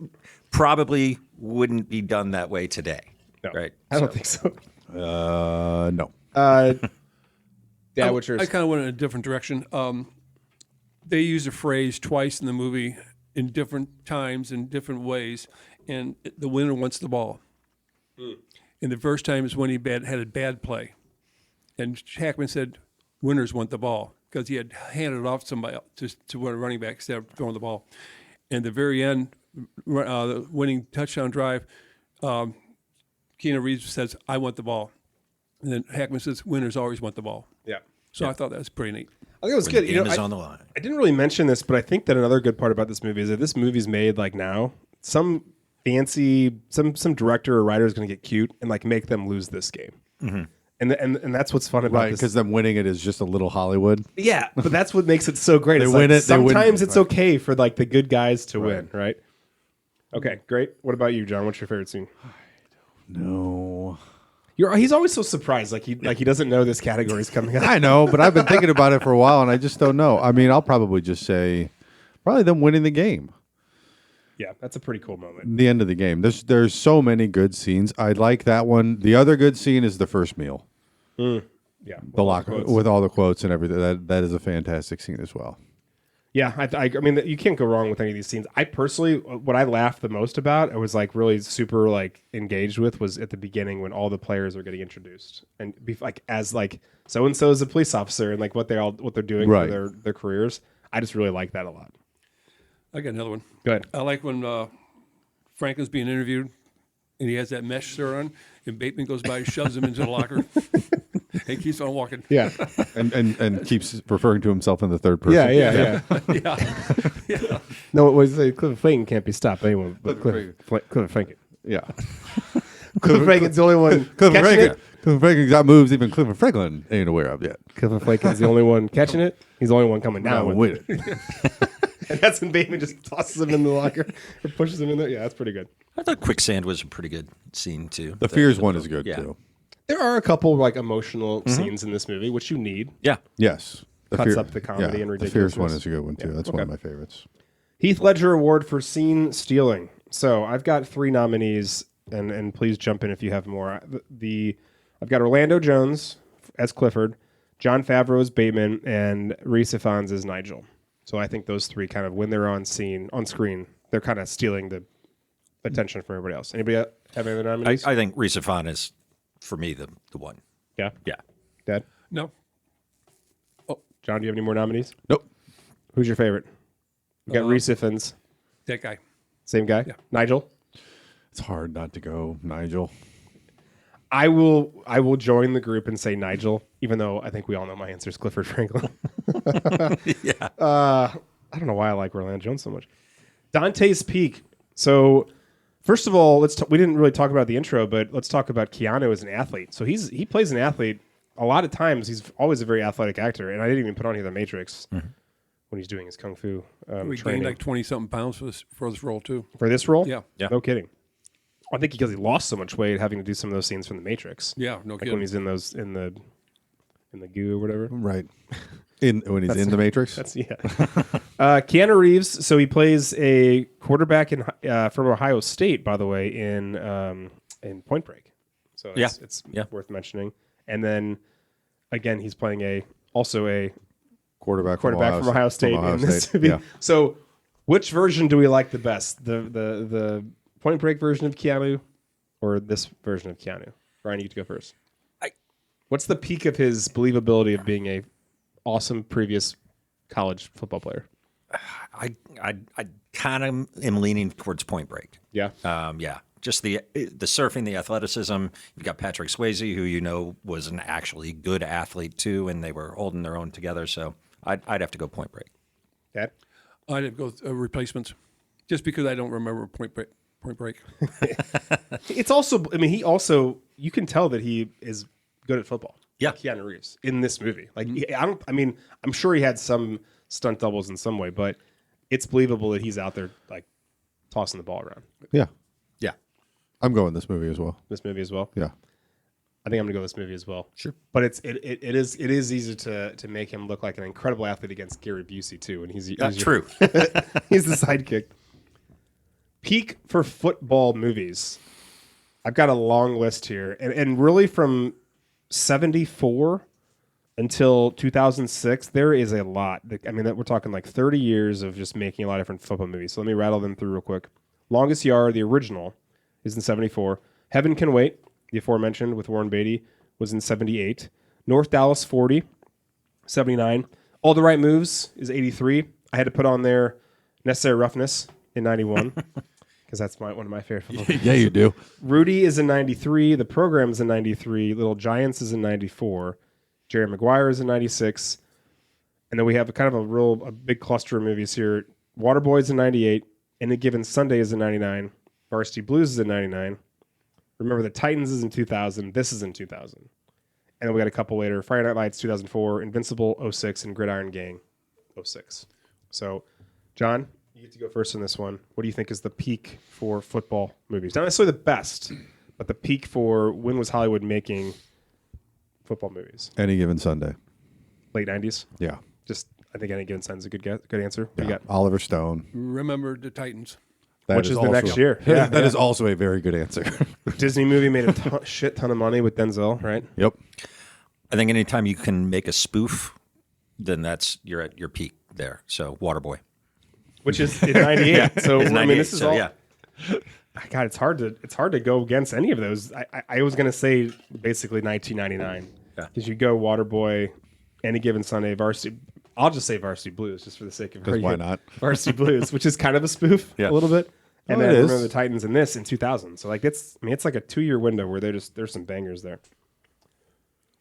probably wouldn't be done that way today. No. Right. I don't think so. No. Yeah, what's yours? I kind of went in a different direction. They use a phrase twice in the movie in different times in different ways, and the winner wants the ball. And the first time is when he had a bad play, and Hackman said, "Winners want the ball," because he had handed it off to somebody else, to a running back instead of throwing the ball. And the very end, the winning touchdown drive, Keanu Reeves says, "I want the ball," and then Hackman says, "Winners always want the ball." Yeah. So I thought that was pretty neat. I think it was When good. the game is on the line. I didn't really mention this, but I think that another good part about this movie is that this movie's made like now. Some director or writer is going to get cute and like make them lose this game. Mm-hmm. And that's what's fun about Right, this. because them winning it is just a little Hollywood. Yeah, but that's what makes it so great. They It's win like it, they win- Sometimes it's okay for like the good guys to win, right? Okay, great. What about you, John? What's your favorite scene? No. He's always so surprised, like he doesn't know this category is coming up. I know, but I've been thinking about it for a while, and I just don't know. I mean, I'll probably just say probably them winning the game. Yeah, that's a pretty cool moment. The end of the game. There's so many good scenes. I like that one. The other good scene is the first meal. Yeah, The locker with all the quotes and everything. That is a fantastic scene as well. Yeah, I mean, you can't go wrong with any of these scenes. I personally, what I laughed the most about, I was like really super like engaged with, was at the beginning when all the players are getting introduced and like as like so and so is a police officer and like what they're doing Right. for their careers. I just really like that a lot. I got another one. Go ahead. I like when Franklin's being interviewed and he has that mesh shirt on, and Bateman goes by and shoves him into the locker and keeps on walking. Yeah, And keeps referring to himself in the third person. yeah. Yeah. No, what was it? Clifford Franken can't be stopped by anyone but Clifford Clifford Franken. Yeah. Clifford Franken's the only one Clifford catching Franklin. it. Clifford Franklin got moves even Clifford Franklin ain't aware of yet. Clifford Franken's the only one catching it. He's the only one coming down Now with with it. it. And that's when Bateman just tosses him in the locker or pushes him in there. Yeah, that's pretty good. I thought Quicksand was a pretty good scene too. The Fears one is good yeah. too. There are a couple like emotional scenes in this movie, which you need. Yeah. Yes. Cuts up the comedy and The Fears one ridiculousness. is a good one too. Yeah, That's one of okay. my favorites. Heath Ledger Award for Scene Stealing. So I've got 3 nominees. and please jump in if you have more. I've got Orlando Jones as Clifford, Jon Favreau as Bateman, and Rhys Ifans as Nigel. So I think those three kind of, when they're on screen, they're kind of stealing the attention from everybody else. Anybody have any other nominees? I think Rhys Ifans is, for me, the one. Yeah? Yeah. Dad? No. John, do you have any more nominees? Nope. Who's your favorite? We got Rhys Ifans. That guy. Same guy? Yeah. Nigel? It's hard not to go Nigel. I will join the group and say Nigel, even though I think we all know my answer is Clifford Franklin. Yeah. I don't know why I like Orlando Jones so much. Dante's Peak. So, first of all, we didn't really talk about the intro, but let's talk about Keanu as an athlete. So he plays an athlete. A lot of times, he's always a very athletic actor, and I didn't even put on here The Matrix when he's doing his kung fu We training. gained like 20-something pounds for this role, too. For this role? Yeah. Yeah. No kidding. I think because he lost so much weight having to do some of those scenes from The Matrix. Yeah, no Like kidding. when he's in the goo or whatever. Right. When he's in the Matrix. That's Keanu Reeves. So he plays a quarterback from Ohio State, by the way, in Point Break. So it's worth mentioning. And then again, he's playing also a quarterback from Ohio State in this movie. Yeah. So which version do we like the best? The Point Break version of Keanu or this version of Keanu? Ryan, you get to go first. What's the peak of his believability of being a awesome previous college football player? I kind of am leaning towards Point Break. Yeah. Yeah. Just the surfing, the athleticism. You've got Patrick Swayze, who was an actually good athlete too, and they were holding their own together. So I'd have to go Point Break. Dad? I'd have to go Replacements, just because I don't remember Point Break. It's also, you can tell that he is good at football. Yeah. Keanu Reeves in this movie. Like, I'm sure he had some stunt doubles in some way, but it's believable that he's out there like tossing the ball around. Yeah. Yeah. I'm going this movie as well. This movie as well. Yeah. I think I'm gonna go this movie as well. Sure. But it is easy to make him look like an incredible athlete against Gary Busey too, and he's True. he's the sidekick. Peak for football movies. I've got a long list here, and really from 74 until 2006, there is a lot. We're talking like 30 years of just making a lot of different football movies. So let me rattle them through real quick. Longest Yard, the original, is in 74. Heaven Can Wait, the aforementioned with Warren Beatty, was in 78. North Dallas 40, 79. All the Right Moves is 83. I had to put on there Necessary Roughness in 91 because that's one of my favorite football movies. Yeah, you do. Rudy is in 93. The Program is in 93. Little Giants is in 94. Jerry Maguire is in 96. And then we have a big cluster of movies here. Waterboy's in 98. Any Given Sunday is in 99. Varsity Blues is in 99. Remember the Titans is in 2000. This is in 2000. And then we got a couple later. Friday Night Lights 2004. Invincible 06. And Gridiron Gang 06. So, John, you get to go first on this one. What do you think is the peak for football movies? Not necessarily the best, but the peak for when was Hollywood making football movies? Any Given Sunday. Late 90s? Yeah. I think Any Given Sunday's a good answer. What Yeah. you got? Oliver Stone. Remember the Titans. That Which is the also- next year. Yeah, Yeah, that yeah. is also a very good answer. Disney movie made a shit ton of money with Denzel, right? Yep. I think anytime you can make a spoof, then you're at your peak there. So Waterboy. Which is in 98. So, It's 98, this is so all... yeah. God, it's hard to go against any of those. I was going to say basically 1999. Yeah. Because you go Waterboy, Any Given Sunday, Varsity... I'll just say Varsity Blues just for the sake of Because why not? Varsity Blues, which is kind of a spoof a little bit. And Oh, then it is. Remember the Titans in this in 2000. So like it's like a 2-year window where there's some bangers there.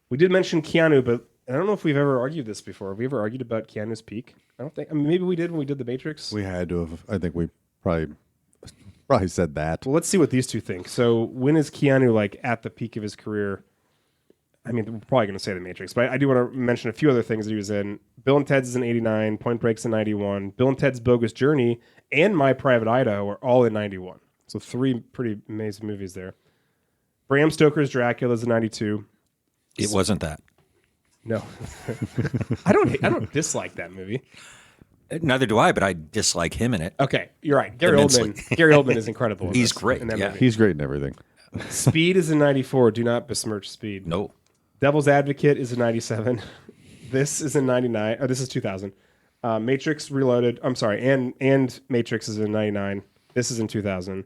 We did mention Keanu, but I don't know if we've ever argued this before. Have we ever argued about Keanu's peak? I don't think. Maybe we did when we did The Matrix. We had to have. I think we probably said that. Well, let's see what these two think. So when is Keanu like at the peak of his career? We're probably going to say The Matrix, but I do want to mention a few other things that he was in. Bill and Ted's is in 89, Point Break's in 91, Bill and Ted's Bogus Journey, and My Private Idaho are all in 91. So 3 pretty amazing movies there. Bram Stoker's Dracula's in 92. It wasn't that. No. I don't dislike that movie. Neither do I, but I dislike him in it. Okay, you're right. Gary Immensely. Oldman. Gary Oldman is incredible. In He's this- great, in that yeah. movie. He's great in everything. Speed is in '94. Do not besmirch Speed. No. Devil's Advocate is in '97. This is in '99. Oh, this is 2000. Matrix Reloaded. I'm sorry, and Matrix is in '99. This is in 2000.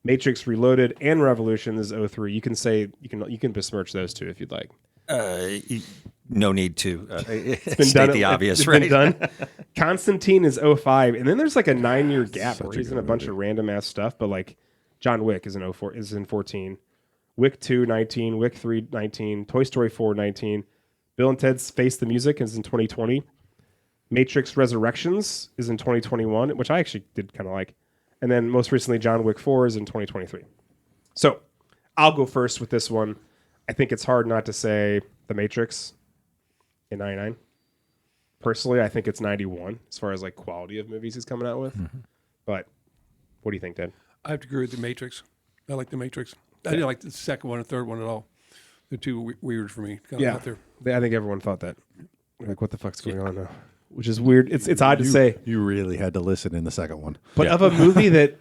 Matrix Reloaded and Revolution is 03. You can say you can besmirch those two if you'd like. No need to Been state done. the obvious, It's right? been done. Constantine is 05, and then there's like a 9-year gap where he's in a bunch of random ass stuff. But like John Wick is in 04, is in 14. Wick 2 19, Wick 3 19, Toy Story 4 19. Bill and Ted's Face the Music is in 2020. Matrix Resurrections is in 2021, which I actually did kind of like. And then most recently, John Wick 4 is in 2023. So I'll go first with this one. I think it's hard not to say The Matrix in 99. Personally, I think it's 91 as far as like quality of movies he's coming out with. But what do you think, Dad? I have to agree with The Matrix. I like The Matrix. I didn't like the second one or third one at all. They're too weird for me. Kind of out there. I think everyone thought that. Like, what the fuck's going on now? Which is weird. It's odd to say. You really had to listen in the second one. But of a movie that...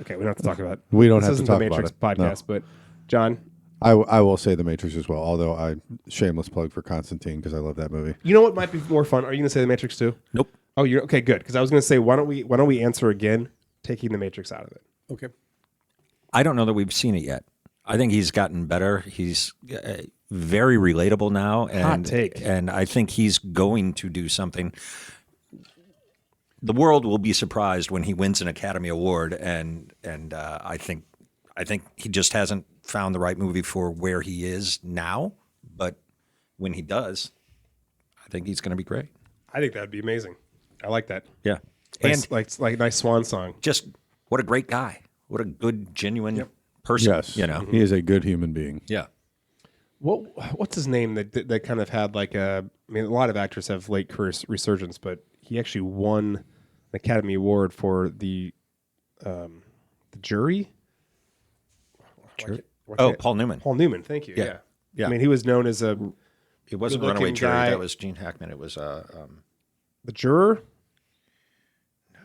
Okay, we don't have to talk about it. We don't This have to isn't talk the about Matrix it. podcast, but John, I will say The Matrix as well, although I shameless plug for Constantine because I love that movie. you know what might be more fun? Are you going to say The Matrix too? Nope. Oh, you're okay. Good, because I was going to say, why don't we answer again, taking The Matrix out of it? Okay. I don't know that we've seen it yet. I think he's gotten better. He's very relatable now, and take. and I think he's going to do something. The world will be surprised when he wins an Academy Award, and I think he just hasn't found the right movie for where he is now. But when he does, I think he's going to be great. I think that'd be amazing. I like that. Yeah, And and like nice swan song. just what a great guy. What a good, genuine person. Yes, You know. he is a good human being. Yeah. What's his name that kind of had like a... I mean, a lot of actors have late career resurgence, but he actually won an Academy Award for the jury. Paul Newman. Paul Newman, thank you. Yeah. Yeah. Yeah. I mean, he was known as a It wasn't good-looking Runaway Jury. guy. That was Gene Hackman. It was the juror. No,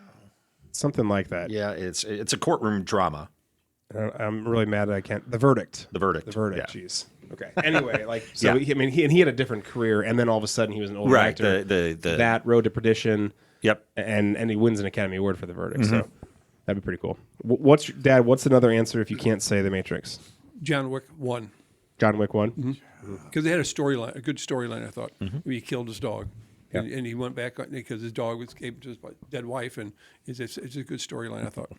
something like that. yeah. It's a courtroom drama. I'm really mad that I can't. The Verdict. The Verdict. The Verdict. Yeah. Jeez. Okay. Anyway, like so. Yeah. He had a different career, and then all of a sudden he was an older Right. actor. The That Road to Perdition. Yep. And he wins an Academy Award for The Verdict. So that'd be pretty cool. What's another answer if you can't say The Matrix? John Wick 1. John Wick 1? Because they had a good storyline, I thought. He killed his dog. And he went back because his dog was gave to his dead wife, and it's a good storyline, I thought.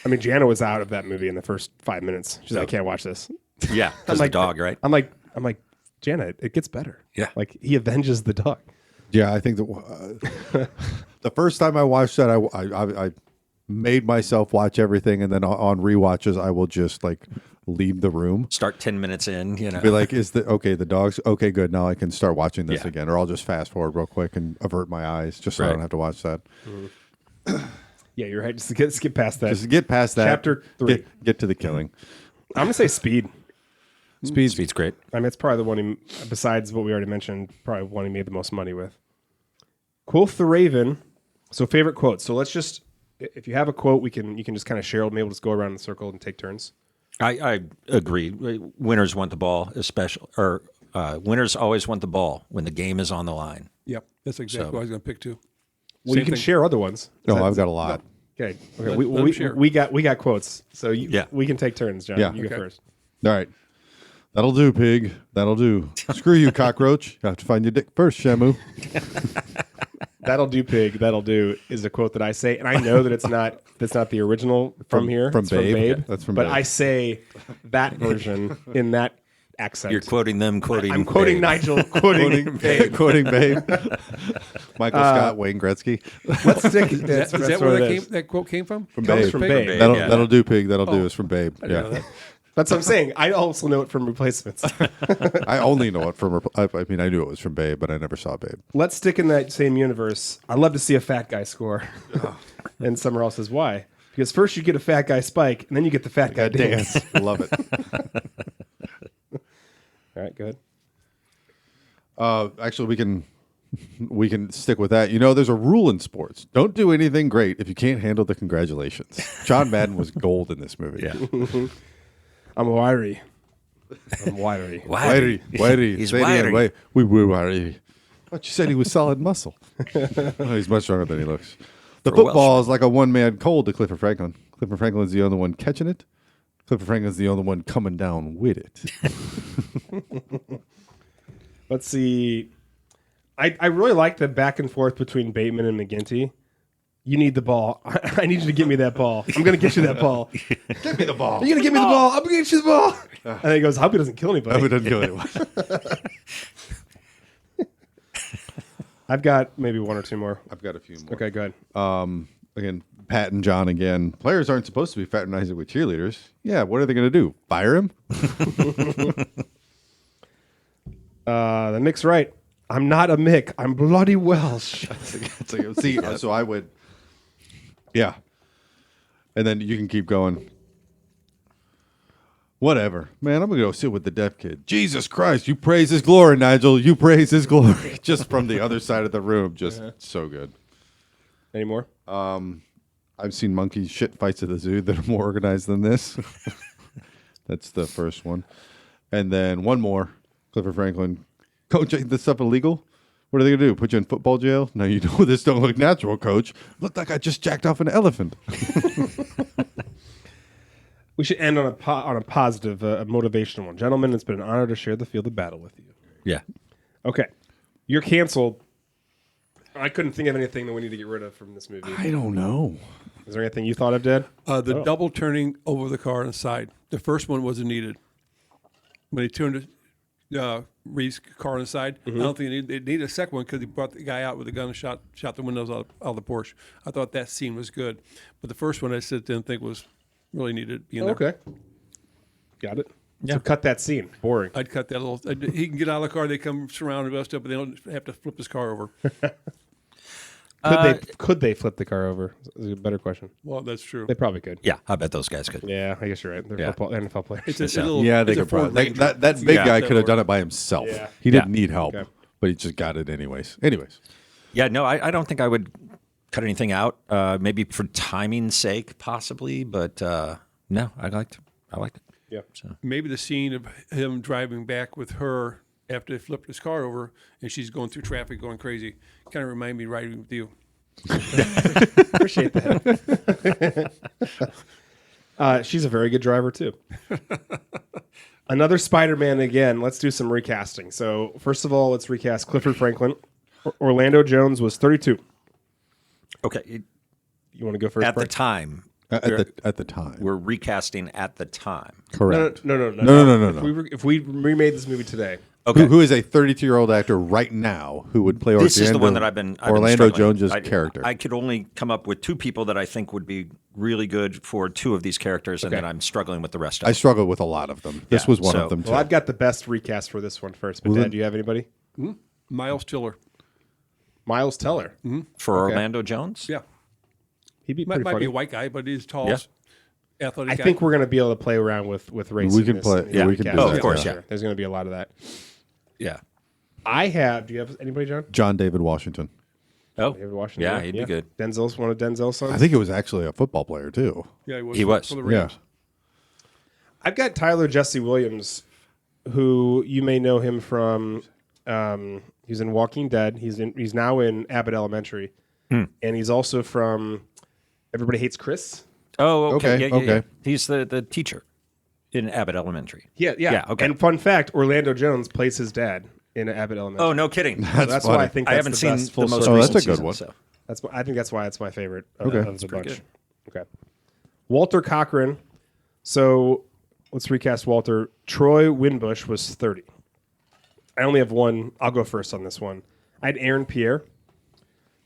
I mean, Jana was out of that movie in the first 5 minutes. She's like, I can't watch this. Yeah. Because the dog, right? I'm like, Jana, it gets better. Yeah. Like he avenges the dog. Yeah, I think the first time I watched that, I made myself watch everything, and then on rewatches, I will just like leave the room. Start 10 minutes in. You know. Be like, the dog's okay? Good. Now I can start watching this Yeah. again, or I'll just fast forward real quick and avert my eyes just so I Right. don't have to watch that. Yeah, you're right. Just skip past that. Just get past that. Chapter 3. Get to the killing. I'm gonna say Speed. Speed's great. I mean, it's probably the one besides what we already mentioned, probably one he made the most money with. Quoth the Raven. So favorite quotes. So let's just, if you have a quote, you can just kind of share. Maybe we'll just go around in the circle and take turns. I agree. Winners want the ball, winners always want the ball when the game is on the line. Yep, that's exactly what I was going to pick, too. Well, Same you can thing. share other ones. No, I've got a lot. Okay. Let 'em share. We got quotes. So Yeah. we can take turns, John. Yeah. You go Okay. first. All right. That'll do, pig. That'll do. Screw you, cockroach. You have to find your dick first, Shamu. That'll do, pig. That'll do is a quote that I say, and I know that that's not the original from here. from It's Babe. Yeah, that's from But Babe. I say that version in that accent. You're quoting them, quoting. I'm quoting Babe. Nigel, quoting Babe. Quoting Babe. Michael Scott, Wayne Gretzky. Let's stick. Is that where that quote came from? From Comes Babe. from Pig? Babe. Babe. Yeah. That'll do, pig. That'll do is from Babe. I didn't know Yeah. that. That's what I'm saying. I also know it from Replacements. I only know it from. I mean, I knew it was from Babe, but I never saw Babe. Let's stick in that same universe. I'd love to see a fat guy score. And Summer All says, why? Because first you get a fat guy spike, and then you get the fat guy dance. Love it. All right, go ahead. Actually, we can we can stick with that. You know, there's a rule in sports: don't do anything great if you can't handle the congratulations. John Madden was gold in this movie. Yeah. I'm wiry. I'm wiry. Wiry. He's Say it again. wiry. We were wiry. But you said he was solid muscle. Oh, he's much stronger than he looks. The For a football Welshman. is like a one-man cold to Clifford Franklin. Clifford Franklin's the only one catching it. Clifford Franklin's the only one coming down with it. Let's see. I really like the back and forth between Bateman and McGinty. You need the ball. I need you to give me that ball. I'm going to get you that ball. Give me the ball. You're going to give me the ball. I'm going to get you the ball. And then he goes, I hope he doesn't kill anybody. I hope it doesn't kill anyone. I've got maybe one or two more. I've got a few more. Okay, go ahead. Again, Pat and John again. Players aren't supposed to be fraternizing with cheerleaders. Yeah, what are they going to do? Fire him? The Mick's right. I'm not a Mick. I'm bloody Welsh. See, so I would. Yeah. And then you can keep going. Whatever. Man, I'm going to go sit with the deaf kid. Jesus Christ, you praise his glory, Nigel. You praise his glory. Just from the other side of the room. Just so good. Any more? I've seen monkey shit fights at the zoo that are more organized than this. That's the first one. And then one more. Clifford Franklin. Coach, ain't this stuff illegal? What are they going to do? Put you in football jail? No, you know this don't look natural, coach. Looked like I just jacked off an elephant. We should end on a positive, a motivational one. Gentlemen, it's been an honor to share the field of battle with you. Yeah. Okay. You're canceled. I couldn't think of anything that we need to get rid of from this movie. I don't know. Is there anything you thought of, Dad? The double turning over the car on the side. The first one wasn't needed. When he turned Reed's car on the side, I don't think they needed a second one because he brought the guy out with a gun and shot the windows out of the Porsche. I thought that scene was good. But the first one I didn't think was really needed being there. Okay. Got it. Yeah. So cut that scene. Boring. I'd cut that little. He can get out of the car. They come surrounded us up, but they don't have to flip his car over. Could they flip the car over? Is a better question. Well, that's true. They probably could. Yeah, I bet those guys could. Yeah, I guess you're right. They're NFL players. It's a little, Yeah, they it's a could probably. Ford Ranger. That big guy could have done it by himself. Yeah. He didn't need help, Okay. but he just got it anyways. Anyways. Yeah, no, I don't think I would cut anything out. Maybe for timing's sake, possibly, but no, I liked it. Yeah. So. Maybe the scene of him driving back with her after they flipped his car over and she's going through traffic going crazy kind of remind me riding with you. Appreciate that. She's a very good driver, too. Another Spider-Man again. Let's do some recasting. So, first of all, let's recast Clifford Franklin. Orlando Jones was 32. Okay, You want to go first? at the Frank? time, At the time. we're recasting at the time. Correct. No. If we remade this movie today, Okay, Who is a 32-year-old actor right now who would play this is the one that I've been Orlando struggling. Jones' character? I could only come up with two people that I think would be really good for two of these characters, and then I'm struggling with the rest of I them. struggle with a lot of them. This Yeah, was one so- of them, too. well, I've got the best recast for this one first. But, Dad, do you have anybody? Miles Tiller. Miles Teller. For Okay. Orlando Jones? Yeah. He'd be Might pretty be funny. a white guy, but he's tall, Yeah. athletic I guy. think we're going to be able to play around with race. We in can this- play- in yeah, the we can do recast. that, of course, yeah. yeah. There's going to be a lot of that. Yeah. Do you have anybody, John? John David Washington. Oh, David Washington? yeah, he'd be good. Denzel's one of Denzel's sons. I think it was actually a football player, too. Yeah, He was. For the Yeah. Rams. I've got Tyler Jesse Williams, who you may know him from. He's in Walking Dead. He's now in Abbott Elementary, and he's also from Everybody Hates Chris. Oh, okay. Okay, Yeah, yeah, yeah. okay. He's the teacher in Abbott Elementary. Yeah. Okay. And fun fact: Orlando Jones plays his dad in Abbott Elementary. Oh, no kidding. So that's funny. why I think I that's haven't the seen best full the most circle. that's recent a good season, one. so. I think that's why it's my favorite of, Okay. of the bunch. good. Okay. Walter Cochran. So let's recast Walter. Troy Winbush was 30. I only have one. I'll go first on this one. I had Aaron Pierre,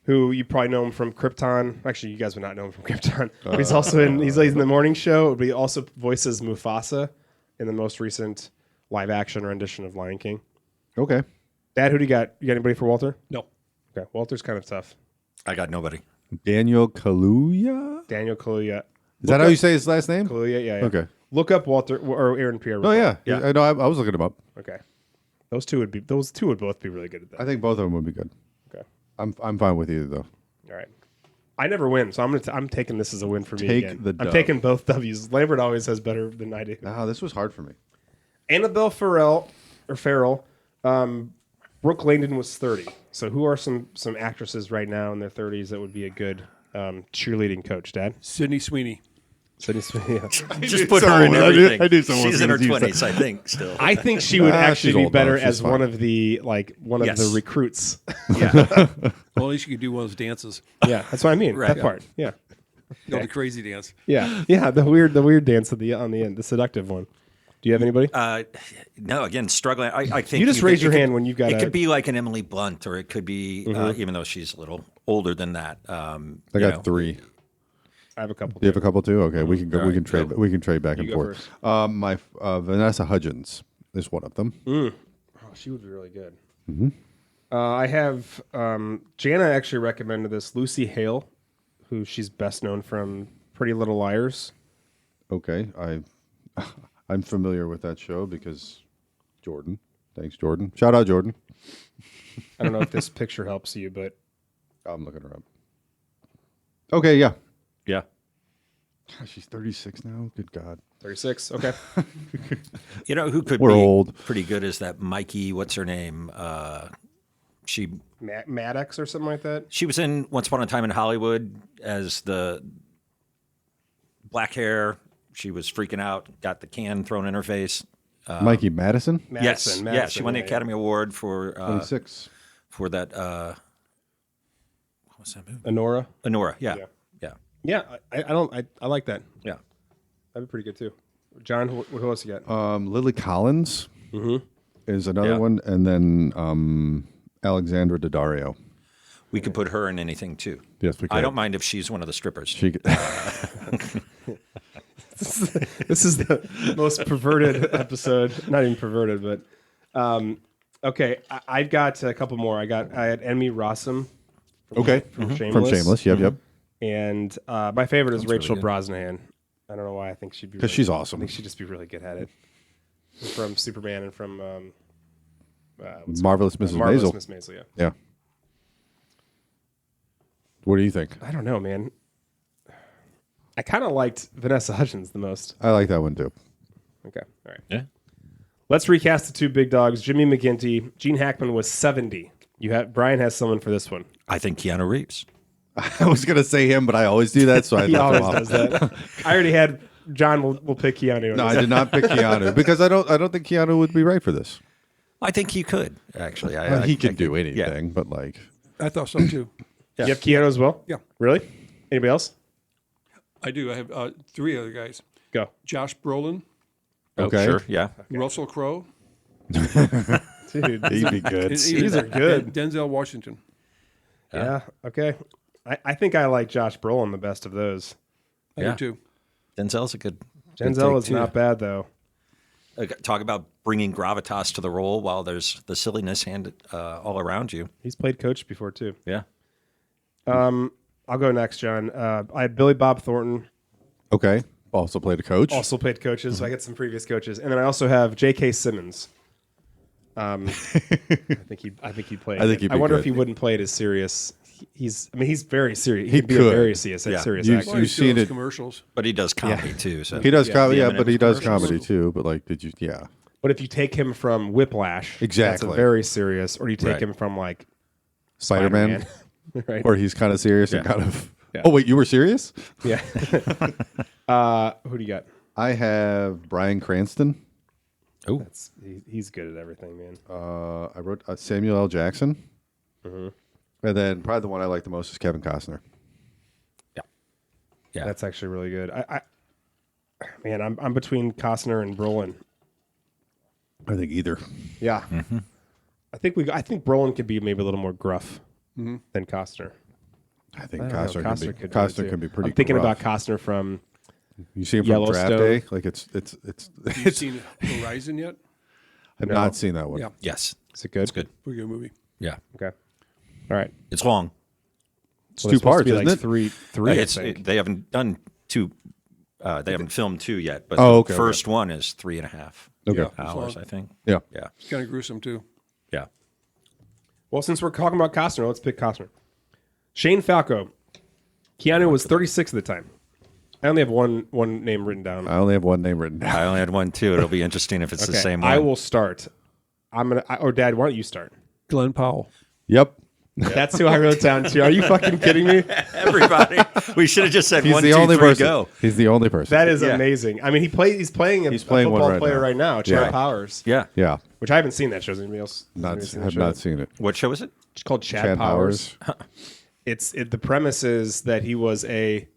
who you probably know him from Krypton. Actually, you guys would not know him from Krypton. But he's also he's in the morning show, but he also voices Mufasa in the most recent live action rendition of Lion King. Okay. Dad, who do you got? You got anybody for Walter? No. Okay. Walter's kind of tough. I got nobody. Daniel Kaluuya? Daniel Kaluuya. Is that how you say his last name? Kaluuya, yeah. Okay. Look up Walter or Aaron Pierre. real Oh, quick. yeah. I know. I was looking him up. Okay. Those two would both be really good at that. I think both of them would be good. I'm fine with either though. All right. I never win, so I'm taking this as a win for me Take again. the I'm dub. taking both W's. Lambert always has better than I do. Ah, this was hard for me. Annabelle Farrell. Brooke Langdon was 30. So who are some actresses right now in their 30s that would be a good cheerleading coach, Dad? Sydney Sweeney. Sydney Sweeney. Just put her in everything. I knew someone She's was in her gonna use 20s, I think, still. I think she would she's actually be old better enough. She's as one fine. of the Yes. the recruits. Yeah. Well, at least you could do one of those dances. Yeah, that's what I mean. Right. That Yeah. part. Yeah. No, the crazy dance. Yeah. Yeah, the weird dance on the end, the seductive one. Do you have anybody? No, again, struggling. I think You just raise your hand when you've got It a- could be like an Emily Blunt, or it could be, even though she's a little older than that. I got 3. I have a couple. Do you have a couple too? Okay, we can go. All We can right, trade. go. We can trade back and go forth. first. My Vanessa Hudgens is one of them. Oh, she would be really good. I have Jana actually recommended this. Lucy Hale, who she's best known from Pretty Little Liars. Okay, I'm familiar with that show because Jordan. Thanks, Jordan. Shout out, Jordan. I don't know if this picture helps you, but I'm looking her up. Okay, yeah. Yeah. God, she's 36 now. Good God. 36. Okay. You know who could We're be old. pretty good is that Mikey, what's her name? She Maddox or something like that. She was in Once Upon a Time in Hollywood as the black hair. She was freaking out, got the can thrown in her face. Mikey Madison. Yes, Madison, yeah, she won the yeah. Academy Award for 26. that. What was that movie? Honora. Honora. Yeah, Yeah. yeah, Yeah, I like that. yeah. That'd be pretty good too. John, who else you got? Lily Collins is another Yeah. one, and then Alexandra Daddario. We could put her in anything too. Yes, we I could. don't mind if she's one of the strippers. She. This is the most perverted episode. Not even perverted, but okay. I've got a couple more. I had Emmy Rossum. Okay. From Shameless. From Shameless. Yep. Yep. And my favorite is Rachel good. Brosnahan. I don't know why I think she'd be Because she's awesome. I think she'd just be really good at it. From Superman and from Marvelous Mrs. Marvelous Maisel. Miss Maisel. Yeah. Yeah. What do you think? I don't know, man. I kind of liked Vanessa Hudgens the most. I like that one too. Okay. All right. Yeah. Let's recast the two big dogs. Jimmy McGinty. Gene Hackman was 70. Brian has someone for this one. I think Keanu Reeves. I was gonna say him, but I always do that, so I He left him always off. does that. I already had John will pick Keanu. No, I did not pick Keanu because I don't think Keanu would be right for this. I think he could actually. He could do anything, but like I thought so too. You have Keanu as well? Yeah. Really? Anybody else? I do. I have 3 other guys: Go. Josh Brolin, Okay. Sure. Yeah. Russell Crowe, Dude, he'd be good. and These are good. Denzel Washington. Yeah. Okay. I think I like Josh Brolin the best of those. I Yeah. do too. Denzel's a good. Denzel take, is too. not bad though. Talk about bringing gravitas to the role while there's the silliness all around you. He's played coach before too. Yeah. I'll go next, John. I had Billy Bob Thornton. Okay. Also played a coach. Also played coaches. So I got some previous coaches, and then I also have J.K. Simmons. I think he'd play. I think he'd I be wonder good. if he wouldn't play it as serious. He's very serious. He could be a could. very serious Yeah. serious You- actor. Well, You've you see seen those it. commercials. But he does comedy too. So He does comedy, the yeah, but he does commercials. comedy too. But like, did you? Yeah. But if you take him from Whiplash, that's Exactly. a very serious. Or you take Right. him from like Spider-Man, Spider-Man, right? where he's kind of serious and Yeah. kind of. Yeah. Oh wait, you were serious? Yeah. Who do you got? I have Bryan Cranston. Oh, He's good at everything, man. I wrote Samuel L. Jackson. And then probably the one I like the most is Kevin Costner. yeah. That's actually really good. Man, I'm between Costner and Brolin. I think either. Yeah. I think Brolin could be maybe a little more gruff than Costner. I think I don't know, Costner, Costner can be. could do it, Costner too. can be pretty. I'm thinking gruff. about Costner from You see him from Draft Yellowstone. Day, like it's. Have you seen Horizon yet? I've not seen that one. Yeah, Yes. Is it good? It's good. pretty good movie. Yeah. Okay. All right. It's long. It's Well, two it's supposed parts, to be isn't like it? Three. I It's, think. they haven't done two. They haven't filmed two yet, but Oh, the okay, first one is 3.5 Okay. Yeah. hours, long. I think. Yeah. Yeah. It's kind of gruesome too. Yeah. Well, since we're talking about Costner, let's pick Costner. Shane Falco. Keanu was 36 at the time. I only have one name written down. I only have one name written down. I only had one too. It'll be interesting if it's the same one. I will start. Or Dad, why don't you start? Glenn Powell. Yep. That's who I wrote down too. Are you fucking kidding me? Everybody. We should have just said He's 1, the 2, only 3, person. go. He's the only person. That is Yeah. amazing. I mean, he's playing a playing one football right player now. right now, Chad Yeah. Powers. Yeah. Yeah. Which I haven't seen that show. Has anybody else? Have not seen it. What show is it? It's called Chad Powers. The premise is that he was a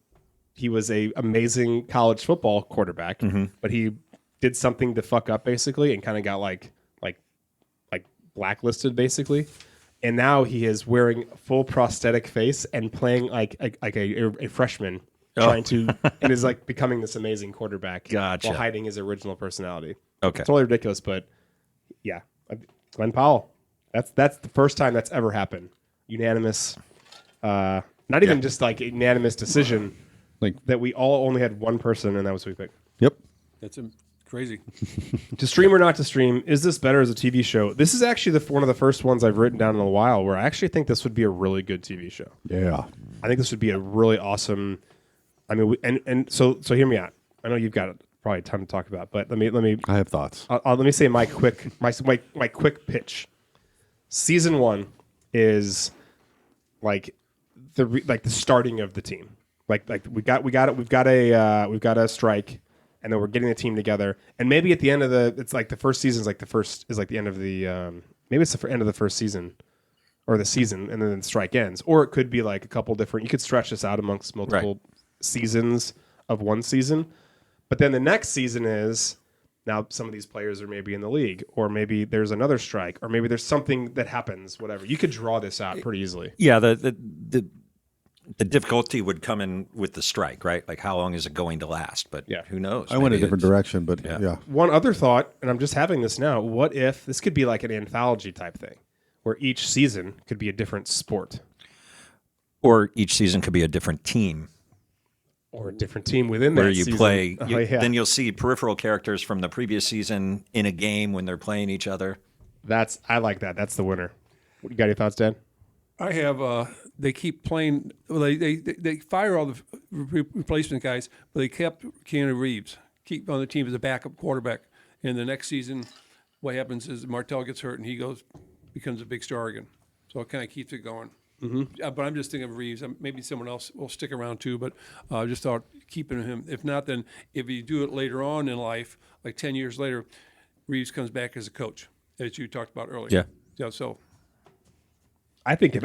amazing college football quarterback, but he did something to fuck up basically and kind of got like blacklisted basically. And now he is wearing a full prosthetic face and playing like a freshman trying to and is like becoming this amazing quarterback Gotcha. while hiding his original personality. Okay. Totally ridiculous, but yeah. Glenn Powell. That's the first time that's ever happened. Unanimous not even just like unanimous decision. Like, That we all only had one person, and that was who we picked. yep. That's crazy. To stream or not to stream, is this better as a TV show? This is actually one of the first ones I've written down in a while where I actually think this would be a really good TV show. Yeah. I think this would be a really awesome. I mean, so hear me out. I know you've got probably a ton to talk about, but let me. I have thoughts. Let me say my quick pitch. Season 1 is like the starting of the team. Like we've got a strike, and then we're getting the team together. And maybe at the end of it's like the first season is like the end of the maybe it's the end of the first season or the season, and then the strike ends. Or it could be like a couple different. You could stretch this out amongst multiple seasons of one season. But then the next season is now some of these players are maybe in the league, or maybe there's another strike, or maybe there's something that happens. Whatever, you could draw this out pretty easily. Yeah, the difficulty would come in with the strike, right? Like, how long is it going to last? But who knows? I went a Maybe different it's- direction, but yeah. One other thought, and I'm just having this now. What if this could be like an anthology type thing, where each season could be a different sport Or each season could be a different team or a different team within where that you season. play. Oh, yeah. Then you'll see peripheral characters from the previous season in a game when they're playing each other. I like that. That's the winner. You got any thoughts, Dan? I have. They keep playing. Well, they fire all the replacement guys, but they kept Keanu Reeves keep on the team as a backup quarterback. And the next season, what happens is Martell gets hurt and he becomes a big star again. So it kind of keeps it going. Mm-hmm. But I'm just thinking of Reeves. Maybe someone else will stick around too. But I just thought keeping him. If not, then if you do it later on in life, like 10 years later, Reeves comes back as a coach, as you talked about earlier. Yeah. So. I think, if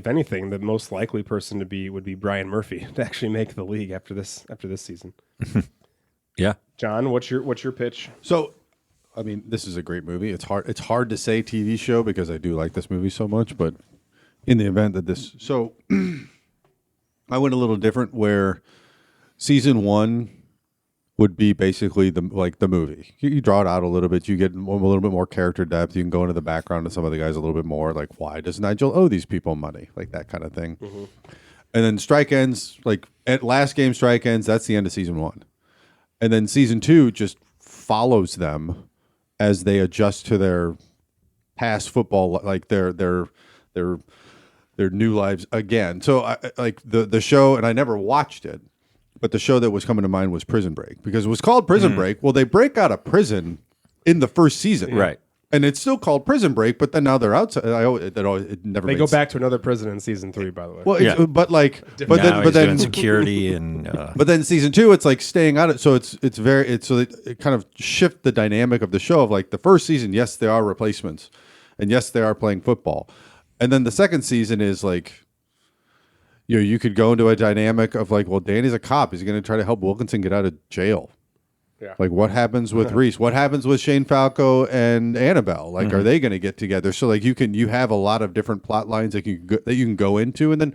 anything, the most likely person would be Brian Murphy to actually make the league after this season. Yeah. John, what's your pitch? So, I mean, this is a great movie. It's hard to say TV show because I do like this movie so much, but in the event that this... So, I went a little different where season 1 would be basically the movie. You draw it out a little bit. You get a little bit more character depth. You can go into the background of some of the guys a little bit more. Like, why does Nigel owe these people money? Like that kind of thing. Mm-hmm. And then strike ends, like at last game strike ends, that's the end of season 1. And then season 2 just follows them as they adjust to their past football, like their new lives again. So I like the show, and I never watched it, but the show that was coming to mind was Prison Break, because it was called Prison Break. Well, they break out of prison in the first season, Right? And it's still called Prison Break, but then now they're outside. It never. They made go sense. back to another prison in season 3, by the way. Well, Yeah. but Now he's then doing security and but then season 2, it's like staying out of. So it kind of shift the dynamic of the show of like the first season. Yes, there are replacements, and yes, they are playing football, and then the second season is like, you could go into a dynamic of like, well, Danny's a cop. He's going to try to help Wilkinson get out of jail. Yeah. Like, what happens with Reese? What happens with Shane Falco and Annabelle? Like, are they going to get together? So, like, you have a lot of different plot lines that you can go into, and then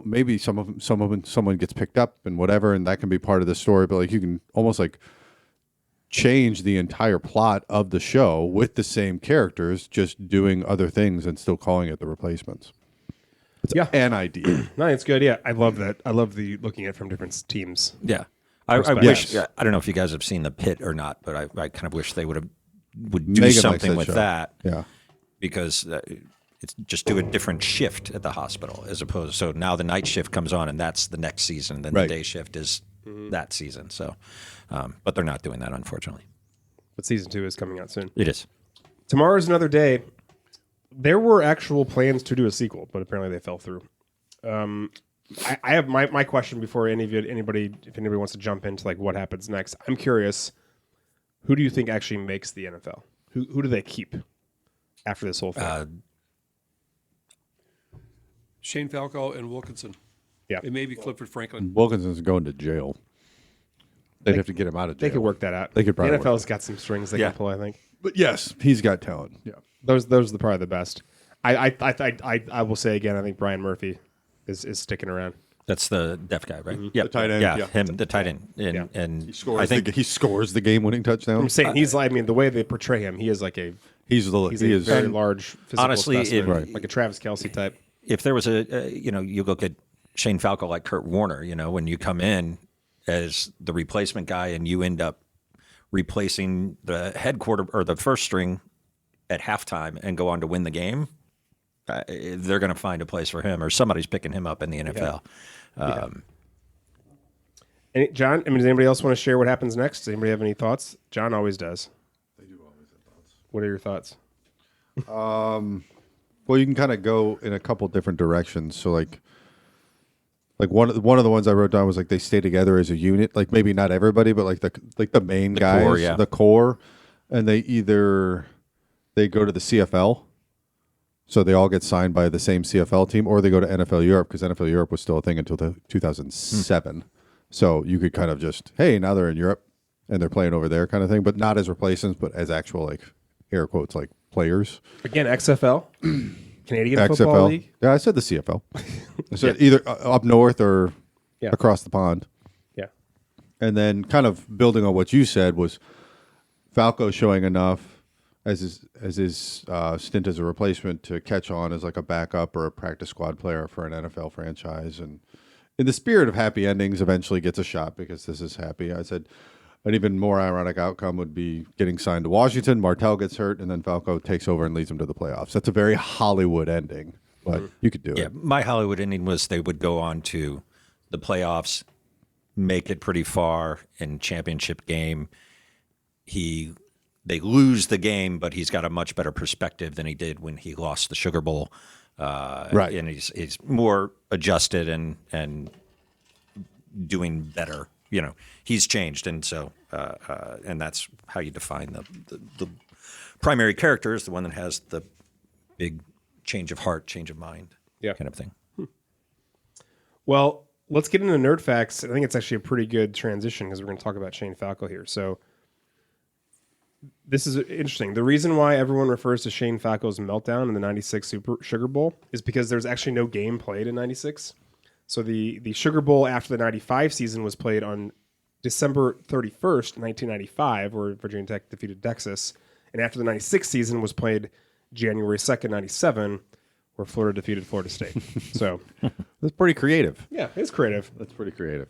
maybe someone gets picked up and whatever, and that can be part of the story. But like, you can almost like change the entire plot of the show with the same characters, just doing other things and still calling it The Replacements. It's an idea. No, it's good. Yeah, I love that. I love the looking at it from different teams. yeah. I wish. I don't know if you guys have seen The Pit or not, but I kind of wish they would do Megan likes something that with show. that. Yeah. Because It's just do a different shift at the hospital as opposed. So now the night shift comes on, and that's the next season. Then Right. the day shift is that season. So, but they're not doing that, unfortunately. But season 2 is coming out soon. It is. Tomorrow's Another Day. There were actual plans to do a sequel, but apparently they fell through. I have my question before anybody wants to jump into like what happens next. I'm curious, who do you think actually makes the NFL? Who do they keep after this whole thing? Shane Falco and Wilkinson. Yeah. It may be Clifford Franklin. Wilkinson's going to jail. They'd have to get him out of jail. They could work that out. They could probably The NFL's got some strings they can pull, I think. But yes, he's got talent. Yeah. Those are probably the best. I will say again, I think Brian Murphy is sticking around. That's the deaf guy, right? Yeah, The tight end, Yeah, yeah. him, the tight end, and He scores. I think he scores the game-winning touchdown. I'm saying he's like, I mean, the way they portray him, he is like He's a very large physical honestly, specimen, like a Travis Kelce type. if there was you look at Shane Falco like Kurt Warner, when you come in as the replacement guy and you end up replacing the head quarter or the first string at halftime and go on to win the game, they're going to find a place for him or somebody's picking him up in the NFL. John, I mean, does anybody else want to share what happens next? Does anybody have any thoughts? John always does. They do always have thoughts. What are your thoughts? Well, you can kind of go in a couple different directions. So, like one of the ones I wrote down was like they stay together as a unit. Like maybe not everybody, but like the main guys, core, yeah. the core, and they go to the CFL, so they all get signed by the same CFL team, or they go to NFL Europe because NFL Europe was still a thing until 2007. So you could kind of just, hey, now they're in Europe and they're playing over there, kind of thing, but not as replacements, but as actual like air quotes like players. Again, XFL, Canadian XFL. Football League. Yeah, I said the CFL. I said either up north or across the pond. Yeah. And then kind of building on what you said was Falco showing enough as his stint as a replacement to catch on as like a backup or a practice squad player for an NFL franchise. And in the spirit of happy endings, eventually gets a shot because this is happy. I said an even more ironic outcome would be getting signed to Washington. Martell gets hurt, and then Falco takes over and leads them to the playoffs. That's a very Hollywood ending, but you could do it. Yeah, my Hollywood ending was they would go on to the playoffs, make it pretty far in championship game. They lose the game, but he's got a much better perspective than he did when he lost the Sugar Bowl. Right. And he's more adjusted and doing better. He's changed, and so and that's how you define the primary character is the one that has the big change of heart, change of mind, kind of thing. Well, let's get into nerd facts. I think it's actually a pretty good transition because we're going to talk about Shane Falco here. So this is interesting. The reason why everyone refers to Shane Falco's meltdown in the 96 Super Sugar Bowl is because there's actually no game played in 96. So the Sugar Bowl after the 95 season was played on December 31st, 1995, where Virginia Tech defeated Texas. And after the 96 season was played January 2nd, 97, where Florida defeated Florida State. So That's pretty creative. yeah, it's creative. That's pretty creative.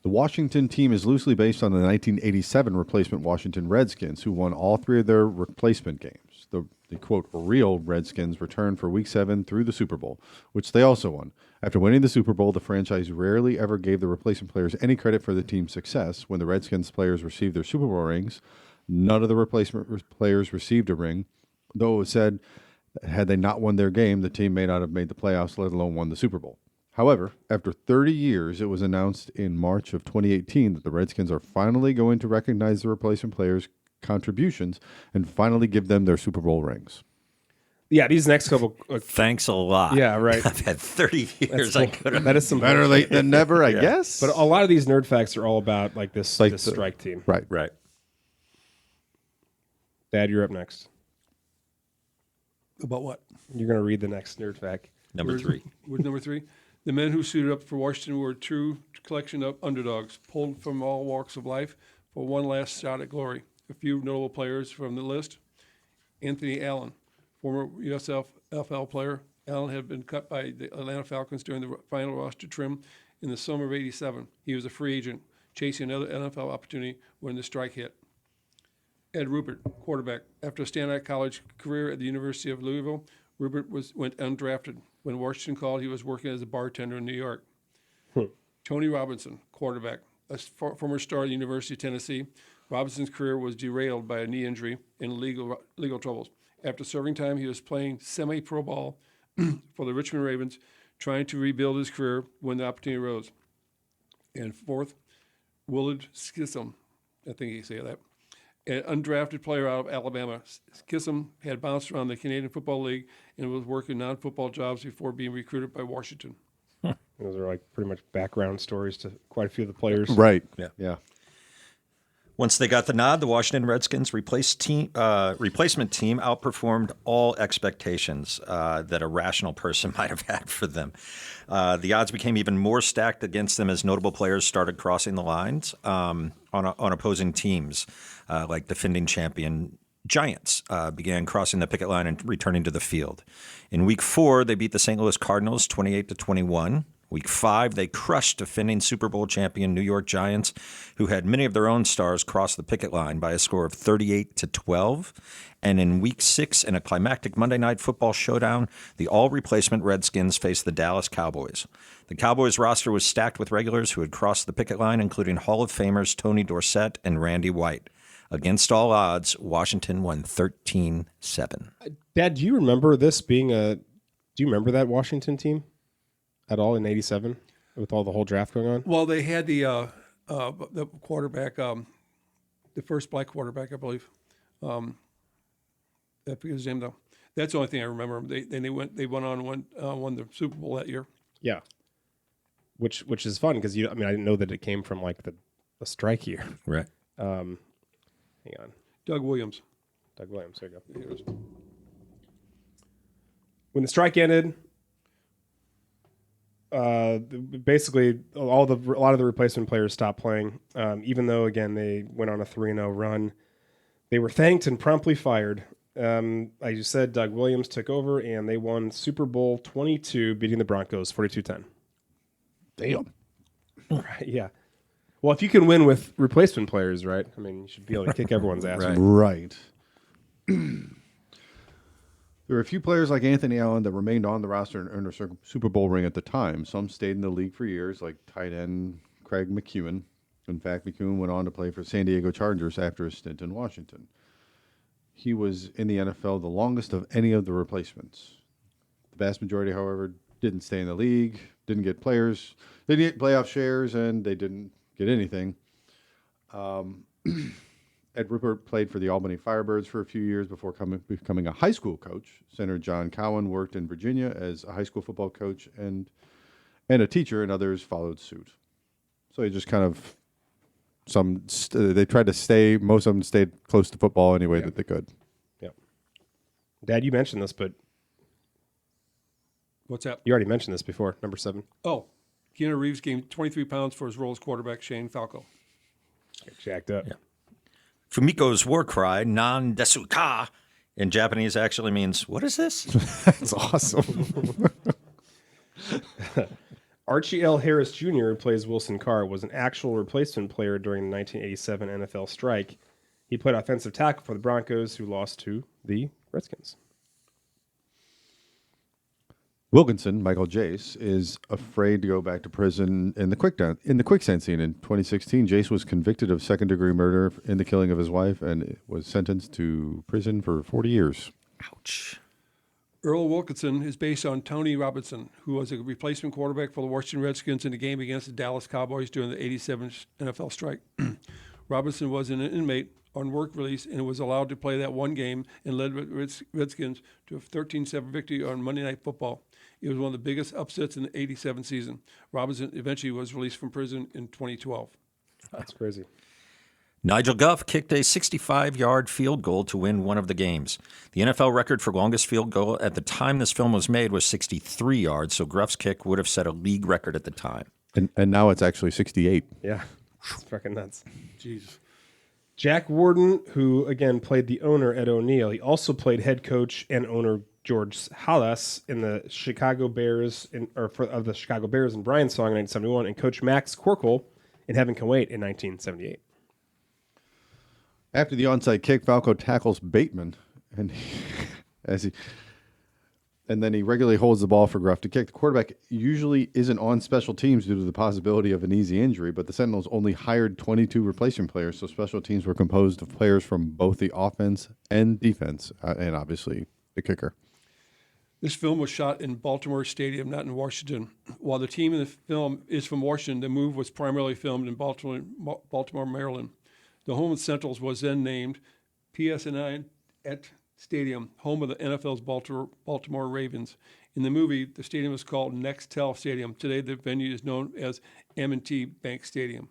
The Washington team is loosely based on the 1987 replacement Washington Redskins, who won all three of their replacement games. The quote, real Redskins returned for Week 7 through the Super Bowl, which they also won. After winning the Super Bowl, the franchise rarely ever gave the replacement players any credit for the team's success. When the Redskins players received their Super Bowl rings, none of the replacement players received a ring, though it was said that had they not won their game, the team may not have made the playoffs, let alone won the Super Bowl. However, after 30 years, it was announced in March of 2018 that the Redskins are finally going to recognize the replacement players' contributions and finally give them their Super Bowl rings. Yeah, these next couple. Thanks a lot. Yeah, right. I've had 30 years. Cool. I could have. That is some Better late than never, I guess. But a lot of these nerd facts are all about like this, Like this the- strike team. Right. Right. Dad, you're up next. About what? You're going to read the next nerd fact. Number 3. Where's number 3? The men who suited up for Washington were a true collection of underdogs, pulled from all walks of life for one last shot at glory. A few notable players from the list. Anthony Allen, former USFL player. Allen had been cut by the Atlanta Falcons during the final roster trim in the summer of '87. He was a free agent, chasing another NFL opportunity when the strike hit. Ed Rupert, quarterback. After a standout college career at the University of Louisville, Rupert went undrafted. When Washington called, he was working as a bartender in New York. Tony Robinson, quarterback. A former star at the University of Tennessee, Robinson's career was derailed by a knee injury and legal troubles. After serving time, he was playing semi-pro ball for the Richmond Ravens, trying to rebuild his career when the opportunity arose. And fourth, Willard Schism, I think you say that, an undrafted player out of Alabama. Schism had bounced around the Canadian Football League and was working non-football jobs before being recruited by Washington. Those are like pretty much background stories to quite a few of the players. Right. Yeah. Once they got the nod, the Washington Redskins replacement team outperformed all expectations that a rational person might have had for them. The odds became even more stacked against them as notable players started crossing the lines on opposing teams, like defending champion Giants began crossing the picket line and returning to the field. In Week 4, they beat the St. Louis Cardinals 28-21. Week 5, they crushed defending Super Bowl champion New York Giants, who had many of their own stars cross the picket line by a score of 38-12. And in Week 6, in a climactic Monday Night Football showdown, the all-replacement Redskins faced the Dallas Cowboys. The Cowboys roster was stacked with regulars who had crossed the picket line, including Hall of Famers Tony Dorsett and Randy White. Against all odds, Washington won 13-7. Dad, do you remember this being do you remember that Washington team at all in '87 with all the whole draft going on? Well, they had the quarterback, the first black quarterback, I believe. I forget his name though. That's the only thing I remember. They went on won the Super Bowl that year. Yeah, which is fun because I didn't know that it came from like the strike year. Right. Hang on, Doug Williams. There you go. When the strike ended, basically a lot of the replacement players stopped playing. Even though again they went on a 3-0 run, they were thanked and promptly fired. Like you said, Doug Williams took over and they won Super Bowl 22, beating the Broncos 42-10. Damn. Right, yeah. Well, if you can win with replacement players, right? I mean, you should be able to kick everyone's ass. Right. There were a few players like Anthony Allen that remained on the roster and earned a Super Bowl ring at the time. Some stayed in the league for years, like tight end Craig McEwen. In fact, McEwen went on to play for San Diego Chargers after a stint in Washington. He was in the NFL the longest of any of the replacements. The vast majority, however, didn't stay in the league, didn't get players. They didn't get playoff shares, and they didn't get anything. Ed Rupert played for the Albany Firebirds for a few years before becoming a high school coach. Senator John Cowan worked in Virginia as a high school football coach and a teacher, and others followed suit. So he just kind of they tried to stay. Most of them stayed close to football any way that they could. Yeah. Dad, you mentioned this, but What's that? you already mentioned this before. Number 7. Oh, Keanu Reeves gained 23 pounds for his role as quarterback, Shane Falco. Get jacked up. Yeah. Fumiko's war cry, nan desuka, in Japanese actually means, what is this? That's awesome. Archie L. Harris Jr., who plays Wilson Carr, was an actual replacement player during the 1987 NFL strike. He played offensive tackle for the Broncos, who lost to the Redskins. Wilkinson, Michael Jace, is afraid to go back to prison in the quicksand scene. In 2016, Jace was convicted of second-degree murder in the killing of his wife and was sentenced to prison for 40 years. Ouch. Earl Wilkinson is based on Tony Robinson, who was a replacement quarterback for the Washington Redskins in the game against the Dallas Cowboys during the 87 NFL strike. Robinson was an inmate on work release and was allowed to play that one game and led Redskins to a 13-7 victory on Monday Night Football. It was one of the biggest upsets in the 87 season. Robinson eventually was released from prison in 2012. That's crazy. Nigel Goff kicked a 65-yard field goal to win one of the games. The NFL record for longest field goal at the time this film was made was 63 yards, so Goff's kick would have set a league record at the time. And now it's actually 68. Yeah. It's fucking nuts. Jesus. Jack Warden, who, again, played the owner, Ed O'Neill. He also played head coach and owner George Halas in the Chicago Bears, of the Chicago Bears in Brian's Song in 1971, and coach Max Corkle in Heaven Can Wait in 1978. After the onside kick, Falco tackles Bateman, and and then he regularly holds the ball for Gruff to kick. The quarterback usually isn't on special teams due to the possibility of an easy injury, but the Sentinels only hired 22 replacement players, so special teams were composed of players from both the offense and defense, and obviously the kicker. This film was shot in Baltimore Stadium, not in Washington. While the team in the film is from Washington, the move was primarily filmed in Baltimore, Maryland. The home of the Sentinels was then named PSNI at Stadium, home of the NFL's Baltimore Ravens. In the movie, the stadium was called Nextel Stadium. Today, the venue is known as M&T Bank Stadium.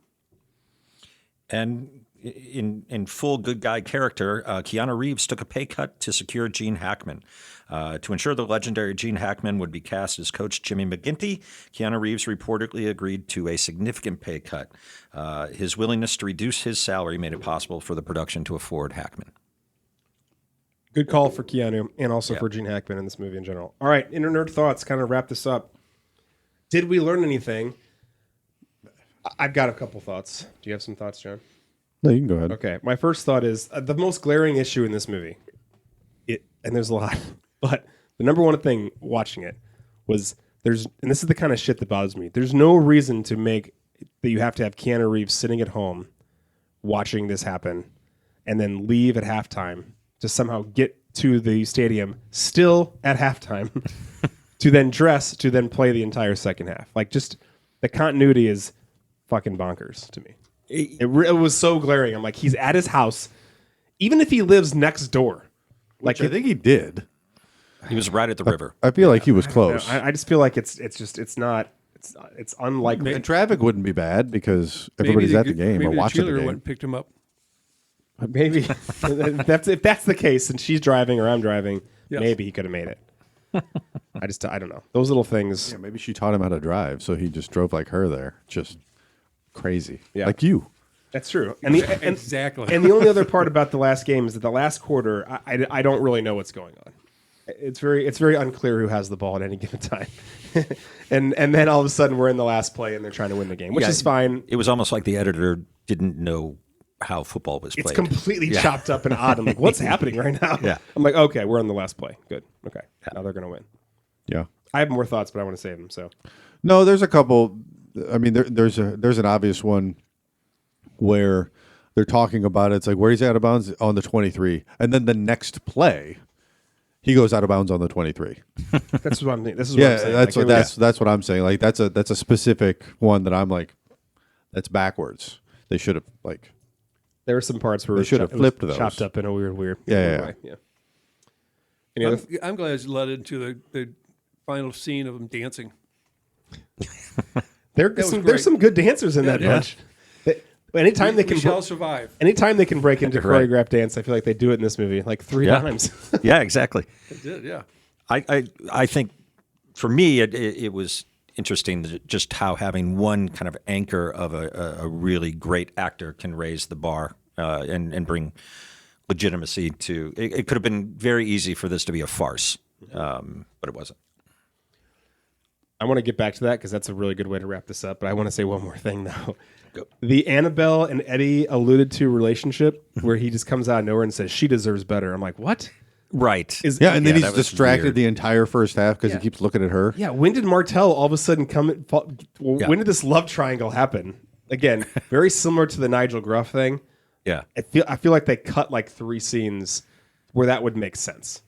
And in full good guy character, Keanu Reeves took a pay cut to secure Gene Hackman. To ensure the legendary Gene Hackman would be cast as Coach Jimmy McGinty, Keanu Reeves reportedly agreed to a significant pay cut. His willingness to reduce his salary made it possible for the production to afford Hackman. Good call for Keanu and also for Gene Hackman in this movie in general. All right, Inner Nerd Thoughts, kind of wrap this up. Did we learn anything? I've got a couple thoughts. Do you have some thoughts, John? No, you can go ahead. Okay, my first thought is the most glaring issue in this movie, and there's a lot, but the number one thing watching it was and this is the kind of shit that bothers me. There's no reason to make that you have to have Keanu Reeves sitting at home watching this happen and then leave at halftime to somehow get to the stadium still at halftime to then dress to then play the entire second half. Like, just the continuity is fucking bonkers to me. It was so glaring. I'm like, he's at his house, even if he lives next door. Like, I think he did. He was right at the river. I feel like he was close. I just feel like it's unlikely. And traffic wouldn't be bad because everybody's at the game or watching the cheerleader game. went and picked him up. Maybe if that's the case and she's driving or I'm driving, Yes. maybe he could have made it. I don't know. Those little things. Yeah, maybe she taught him how to drive, so he just drove like her there. Just crazy. Yeah. Like you. That's true. And Exactly. And the only other part about the last game is that the last quarter, I don't really know what's going on. It's very unclear who has the ball at any given time. and then all of a sudden we're in the last play and they're trying to win the game, which is fine. It was almost like the editor didn't know how football was played. It's completely chopped up and odd. I'm like, what's happening right now? Yeah. I'm like, okay, we're on the last play. Good. Okay. Now they're going to win. Yeah. I have more thoughts, but I want to save them. So No, there's a couple. I mean, there's an obvious one where they're talking about it. It's like, where he's out of bounds on the 23. And then the next play, he goes out of bounds on the 23. that's what I'm thinking. This is what I'm saying. That's what I'm saying. Like, that's a specific one that I'm like, that's backwards. They should have, like, there were some parts where they should have flipped those. Chopped up in a weird way. Yeah. Any other I'm glad it's led into the final scene of them dancing. There's some good dancers in that bunch. Anytime they can shall survive. Anytime they can break into Right. choreographed dance, I feel like they do it in this movie like 3 times. Yeah, exactly. It did, yeah. I think for me it was interesting just how having one kind of anchor of a really great actor can raise the bar and bring legitimacy to it. It could have been very easy for this to be a farce, but it wasn't. I want to get back to that because that's a really good way to wrap this up. But I want to say one more thing though. The Annabelle and Eddie alluded to relationship where he just comes out of nowhere and says she deseres better. I'm like, what? Right. Is Yeah, and then that he's was distracted weird. the entire first half because he keeps looking at her. Yeah, when did Martell all of a sudden come? When did this love triangle happen? Again, very similar to the Nigel Gruff thing. Yeah. I feel like they cut like 3 scenes where that would make sense,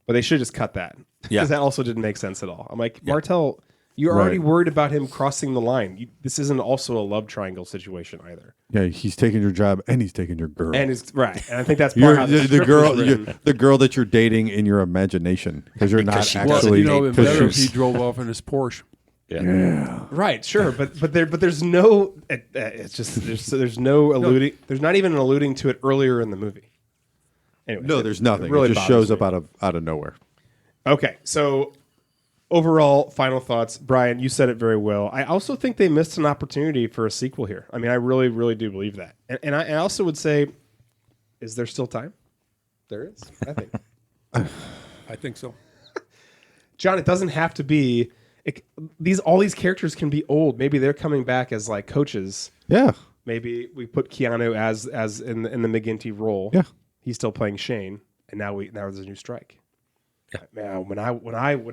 but they should just cut that because that also didn't make sense at all. I'm like, Martell, you're already worried about him crossing the line. This isn't also a love triangle situation either. Yeah, he's taking your job and he's taking your girl. And it's right, and I think that's part how the script girl, was written. the girl that you're dating in your imagination because you're not she actually. Well, it'd been 'cause better if she's- he drove off in his Porsche. Right, sure, but there's no. It's just there's no alluding. There's not even an alluding to it earlier in the movie. Anyway, No, there's nothing. really It just bothers shows up out of nowhere. Okay, so overall, final thoughts. Brian, you said it very well. I also think they missed an opportunity for a sequel here. I mean, I really, really do believe that. And I also would say, is there still time? There is, I think. I think so. John, it doesn't have to be. All these characters can be old. Maybe they're coming back as like coaches. Yeah. maybe we put Keanu as in the McGinty role. Yeah. He's still playing Shane, and now there's a new strike. Yeah. Man, when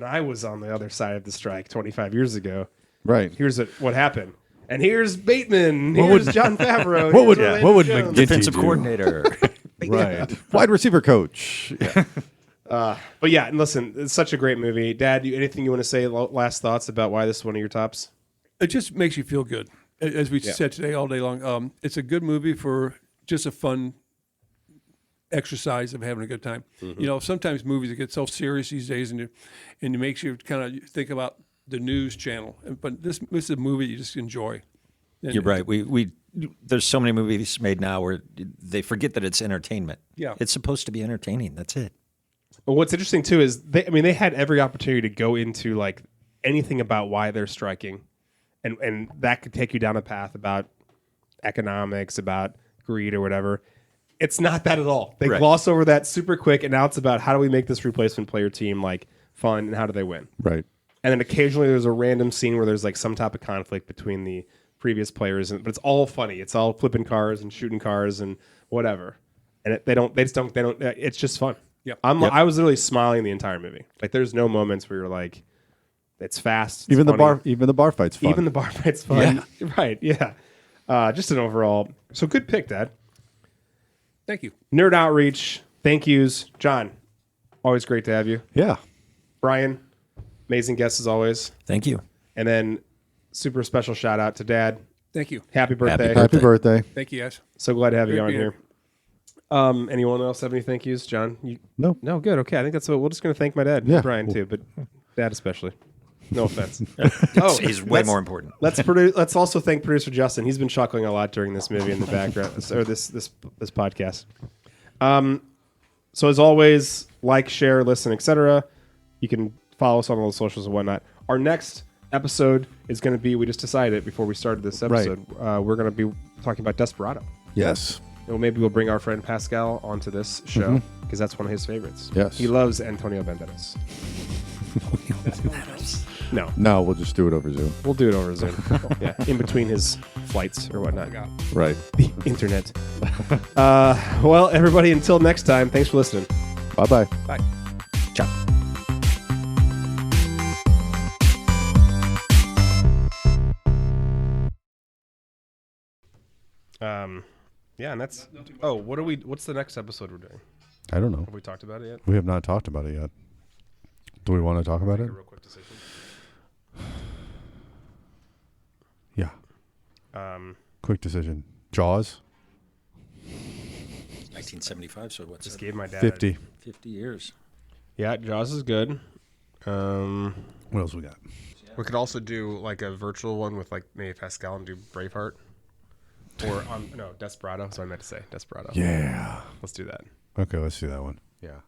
I was on the other side of the strike 25 years ago, Right. here's what happened. And here's Bateman. Here's John Favreau. What would Jones. McGinty Defensive do? coordinator. Right. Wide receiver coach. Yeah. But yeah, and listen, it's such a great movie. Dad, anything you want to say? Last thoughts about why this is one of your tops? It just makes you feel good, as we said today all day long. It's a good movie for just a fun exercise of having a good time. You know, sometimes movies get so serious these days, and it makes you kind of think about the news channel. But this is a movie you just enjoy. And You're right. We there's so many movies made now where they forget that it's entertainment. Yeah. It's supposed to be entertaining. That's it. Well, what's interesting too is they had every opportunity to go into like anything about why they're striking, and that could take you down a path about economics, about greed or whatever. It's not that at all. They Right. gloss over that super quick, and now it's about how do we make this replacement player team like fun and how do they win. Right. And then occasionally there's a random scene where there's like some type of conflict between the previous players, but it's all funny. It's all flipping cars and shooting cars and whatever. And they don't. It's just fun. Yep. I was literally smiling the entire movie. Like there's no moments where you're like, it's fast. It's Even funny. the bar fight's fun. Even the bar fight's fun. Right. Yeah. Just an overall. So good pick, Dad. Thank you. Nerd Outreach. Thank yous. John, always great to have you. Yeah. Brian, amazing guest as always. Thank you. And then super special shout out to Dad. Thank you. Happy birthday. Happy birthday. Thank you, guys. So glad to have you Great on being here. Anyone else have any thank yous? John? No. No, good. Okay. I think that's what we're just going to thank my dad. Yeah. Brian too, but Dad especially. No offense. He's way more important. Let's also thank producer Justin. He's been chuckling a lot during this movie in the background, or this podcast. So as always, like, share, listen, etc. You can follow us on all the socials and whatnot. Our next episode is going to be, we just decided it before we started this episode, we're going to be talking about Desperado. Yes. Well, maybe we'll bring our friend Pascal onto this show because that's one of his favorites. Yes. He loves Antonio Banderas. No, No, we'll just do it over Zoom. we'll do it over Zoom. Yeah, in between his flights or whatnot. Right. The internet. Well, everybody, until next time, thanks for listening. Bye-bye. Bye. Ciao. Yeah, and that's. Oh, what's the next episode we're doing? I don't know. Have we talked about it yet? We have not talked about it yet. Do we want to talk about it? A real quick decision. Yeah. Um, Quick decision. Jaws? 1975. So what's just that? gave my dad 50. 50 years. Yeah, Jaws is good. What else we got? We could also do like a virtual one with like maybe Pascal and do Braveheart. Or no, Desperado. That's what I meant to say. Desperado. Yeah. Let's do that. Okay, let's do that one. Yeah.